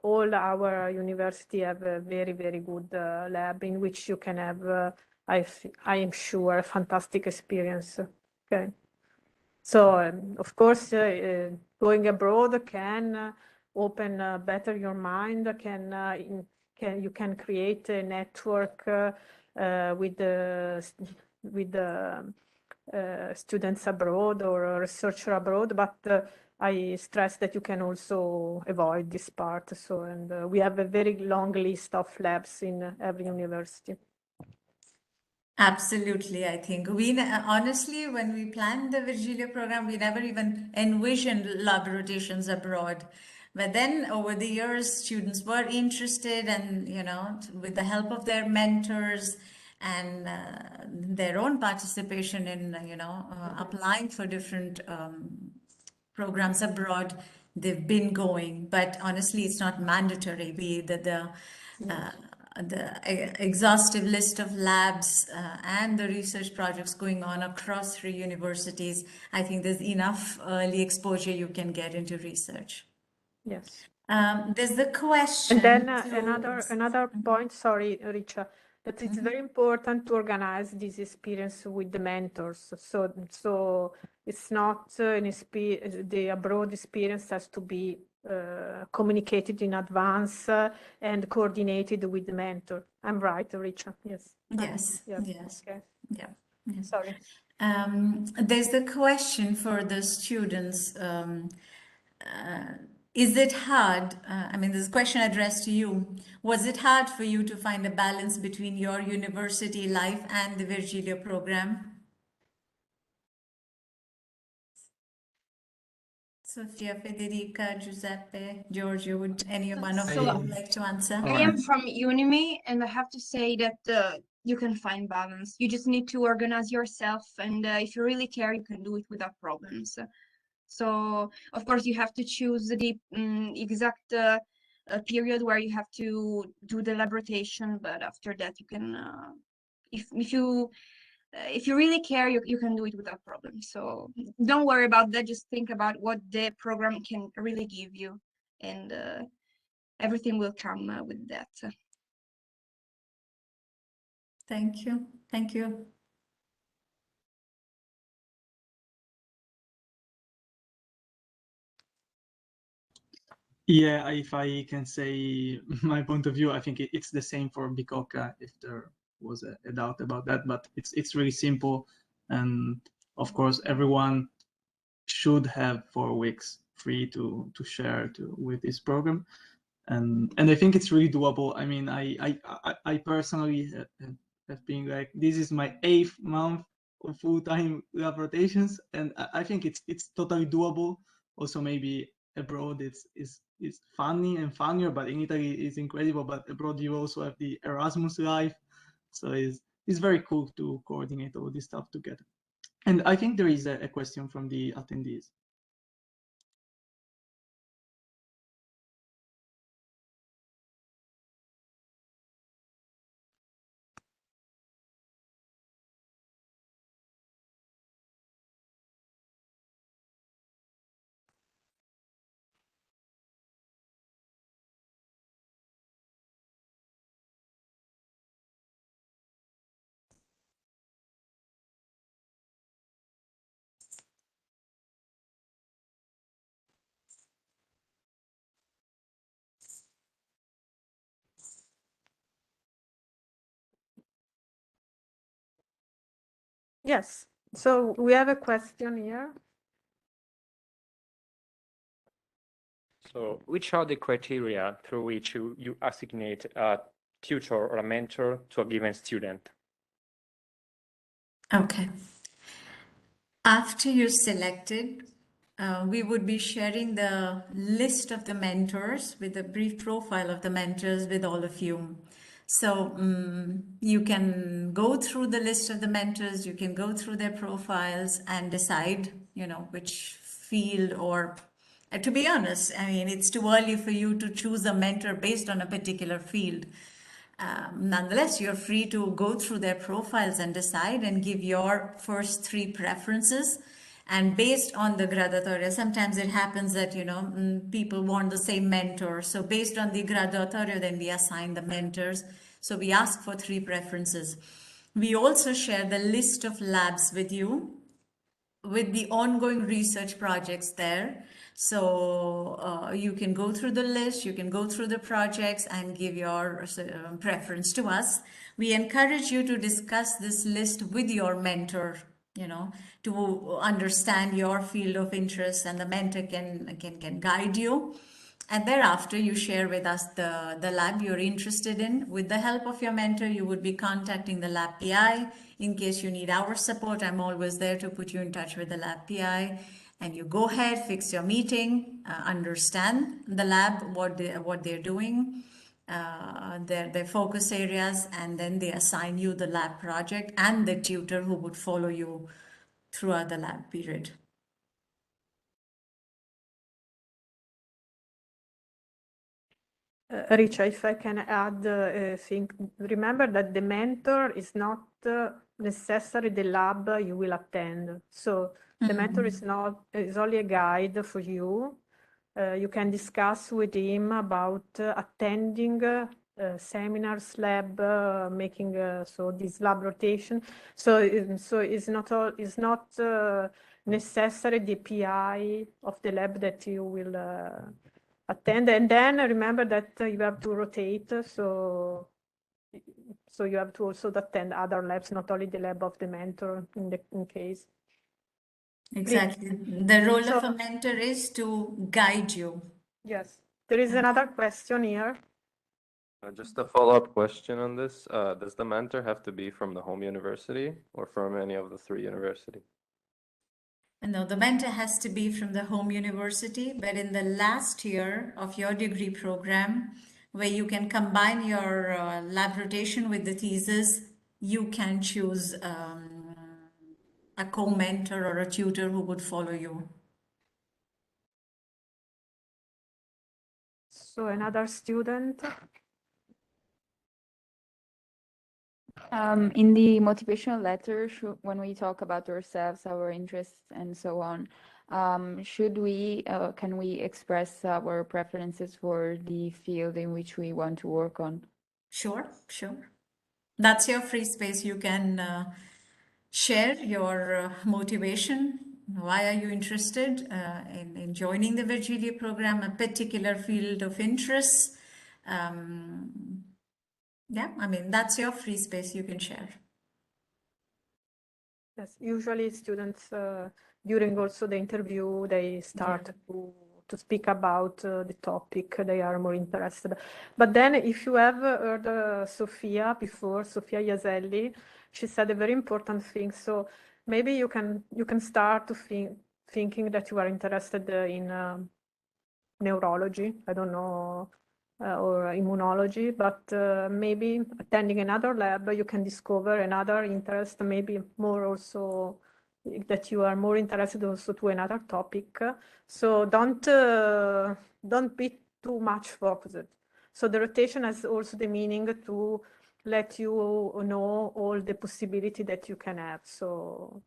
all our university have a very good lab in which you can have, I am sure, a fantastic experience. Okay. So of course, going abroad can open better your mind. You can create a network with the students abroad or researcher abroad, but I stress that you can also avoid this part. So, and we have a very long list of labs in every university. Absolutely, I think. We honestly, when we planned the Virgilio program, we never even envisioned lab rotations abroad. But then over the years, students were interested, and with the help of their mentors and their own participation in applying for different programs abroad, they've been going, but honestly, it's not mandatory. The exhaustive list of labs and the research projects going on across 3 universities, I think there's enough early exposure you can get into research. Yes. There's the question. And then another point, sorry, Richa, that it's very important to organize this experience with the mentors. So it's not the abroad experience has to be communicated in advance and coordinated with the mentor. I'm right, Richa? Yes. Yes. Yes. Yes. Okay. Yeah. Yes. Sorry. There's the question for the students. Is it hard? I mean, this question addressed to you. Was it hard for you to find a balance between your university life and the Virgilio program? Sofia, Federica, Giuseppe, Giorgio, would any one of you like to answer? I am from UNIMI, and I have to say that you can find balance. You just need to organize yourself, and if you really care, you can do it without problems. So, of course, you have to choose the exact period where you have to do the lab rotation, but after that, you can, if you really care, you can do it without problem. So don't worry about that. Just think about what the program can really give you, and everything will come with that. Thank you. Thank you. Yeah, if I can say my point of view, I think it's the same for Bicocca, if there was a doubt about that, but it's really simple. And of course, everyone should have 4 weeks free to share with this program. And I think it's really doable. I mean, I personally have been like, this is my 8th month of full-time lab rotations, and I think it's totally doable. Also, maybe abroad it's funny and funnier, but in Italy it's incredible. But abroad you also have the Erasmus life, so it's very cool to coordinate all this stuff together. And I think there is a question from the attendees. Yes. So we have a question here. So which are the criteria through which you assign a tutor or a mentor to a given student? Okay. After you're selected, we would be sharing the list of the mentors with a brief profile of the mentors with all of you. So you can go through the list of the mentors, you can go through their profiles and decide, which field or to be honest, I mean, it's too early for you to choose a mentor based on a particular field. Nonetheless, you're free to go through their profiles and decide and give your first 3 preferences. And based on the graduatoria, sometimes it happens that, people want the same mentor. So based on the graduatoria, then we assign the mentors. So we ask for 3 preferences. We also share the list of labs with you with the ongoing research projects there. So you can go through the list, you can go through the projects and give your preference to us. We encourage you to discuss this list with your mentor, to understand your field of interest, and the mentor can guide you. And thereafter, you share with us the lab you're interested in. With the help of your mentor, you would be contacting the lab PI. In case you need our support, I'm always there to put you in touch with the lab PI. And you go ahead, fix your meeting, understand the lab, what they're doing, their focus areas, and then they assign you the lab project and the tutor who would follow you throughout the lab period. Richa, if I can add a thing, remember that the mentor is not necessarily the lab you will attend. So the mentor is only a guide for you. You can discuss with him about attending seminars, lab, making so this lab rotation. So it's not necessarily the PI of the lab that you will attend. And then remember that you have to rotate. So you have to also attend other labs, not only the lab of the mentor in case. Exactly. The role of a mentor is to guide you. Yes. There is another question here. Just a follow-up question on this. Does the mentor have to be from the home university or from any of the 3 universities? No, the mentor has to be from the home university, but in the last year of your degree program, where you can combine your lab rotation with the thesis, you can choose a co-mentor or a tutor who would follow you. So another student. In the motivational letter, when we talk about ourselves, our interests, and so on, can we express our preferences for the field in which we want to work on? Sure. That's your free space. You can share your motivation. Why are you interested in joining the Virgilio program, a particular field of interest? Yeah, I mean, that's your free space you can share. Yes, usually students, during also the interview, they start to speak about the topic they are more interested. But then if you have heard Sofia before, Sofia Iaselli, she said a very important thing. So maybe you can start to thinking that you are interested in neurology, I don't know, or immunology, but maybe attending another lab, you can discover another interest, maybe more also that you are more interested also to another topic. So don't be too much focused. So the rotation has also the meaning to let you know all the possibility that you can have. So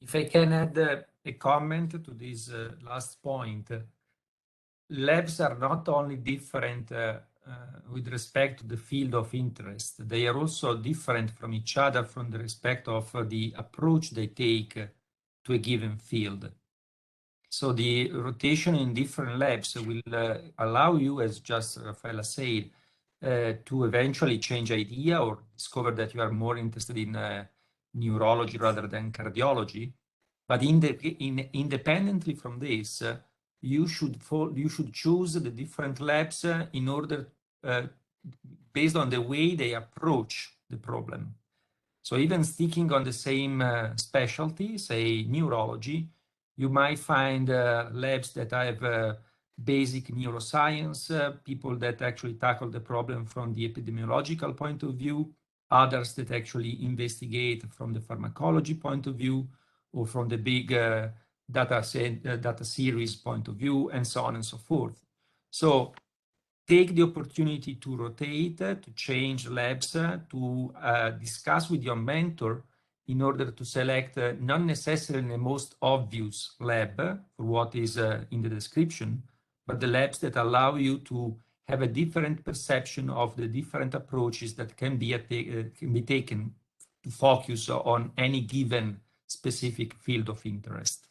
if I can add a comment to this last point, labs are not only different with respect to the field of interest, they are also different from each other from the respect of the approach they take to a given field. So the rotation in different labs will allow you, as just Raffaella said, to eventually change idea or discover that you are more interested in neurology rather than cardiology. But independently from this, you should choose the different labs in order based on the way they approach the problem. So even sticking on the same specialty, say neurology, you might find labs that have basic neuroscience, people that actually tackle the problem from the epidemiological point of view, others that actually investigate from the pharmacology point of view, or from the big data series point of view, and so on and so forth. So take the opportunity to rotate, to change labs, to discuss with your mentor in order to select not necessarily the most obvious lab for what is in the description, but the labs that allow you to have a different perception of the different approaches that can be taken to focus on any given specific field of interest.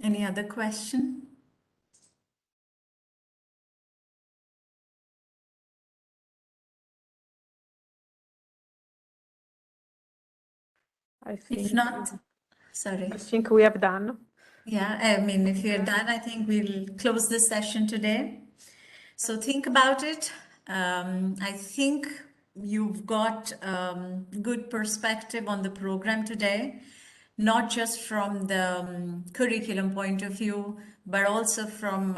Any other question? If not, sorry. I think we have done. Yeah, I mean, if you're done, I think we'll close this session today. So think about it. I think you've got good perspective on the program today, not just from the curriculum point of view, but also from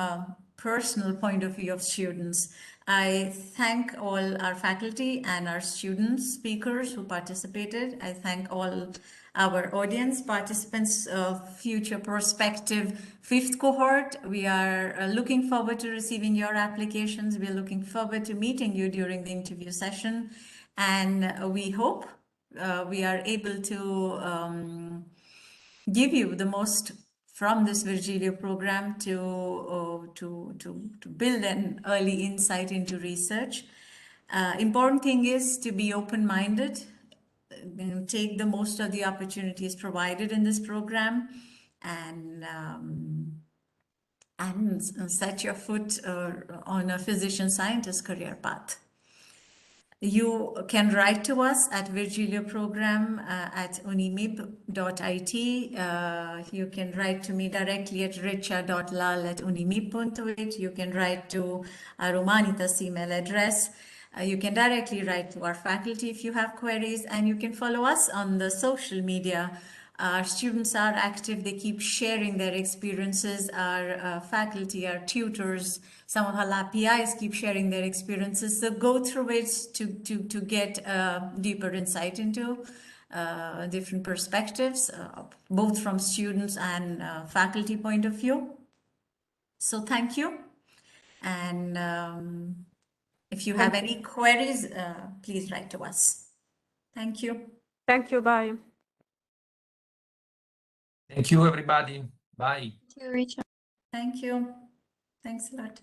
personal point of view of students. I thank all our faculty and our students, speakers who participated. I thank all our audience participants, future prospective 5th cohort. We are looking forward to receiving your applications. We're looking forward to meeting you during the interview session. And we hope we are able to give you the most from this Virgilio program to build an early insight into research. Important thing is to be open-minded, take the most of the opportunities provided in this program, and set your foot on a physician-scientist career path. You can write to us at Virgilio Program at unimib.it. You can write to me directly at richa.lal@unimib.it. You can write to our Humanitas email address. You can directly write to our faculty if you have queries, and you can follow us on the social media. Our students are active. They keep sharing their experiences. Our faculty, our tutors, some of our PIs keep sharing their experiences. So go through it to get deeper insight into different perspectives, both from students and faculty point of view. So thank you. And if you have any queries, please write to us. Thank you. Thank you. Bye. Thank you, everybody. Bye. Thank you, Richa. Thank you. Thanks a lot.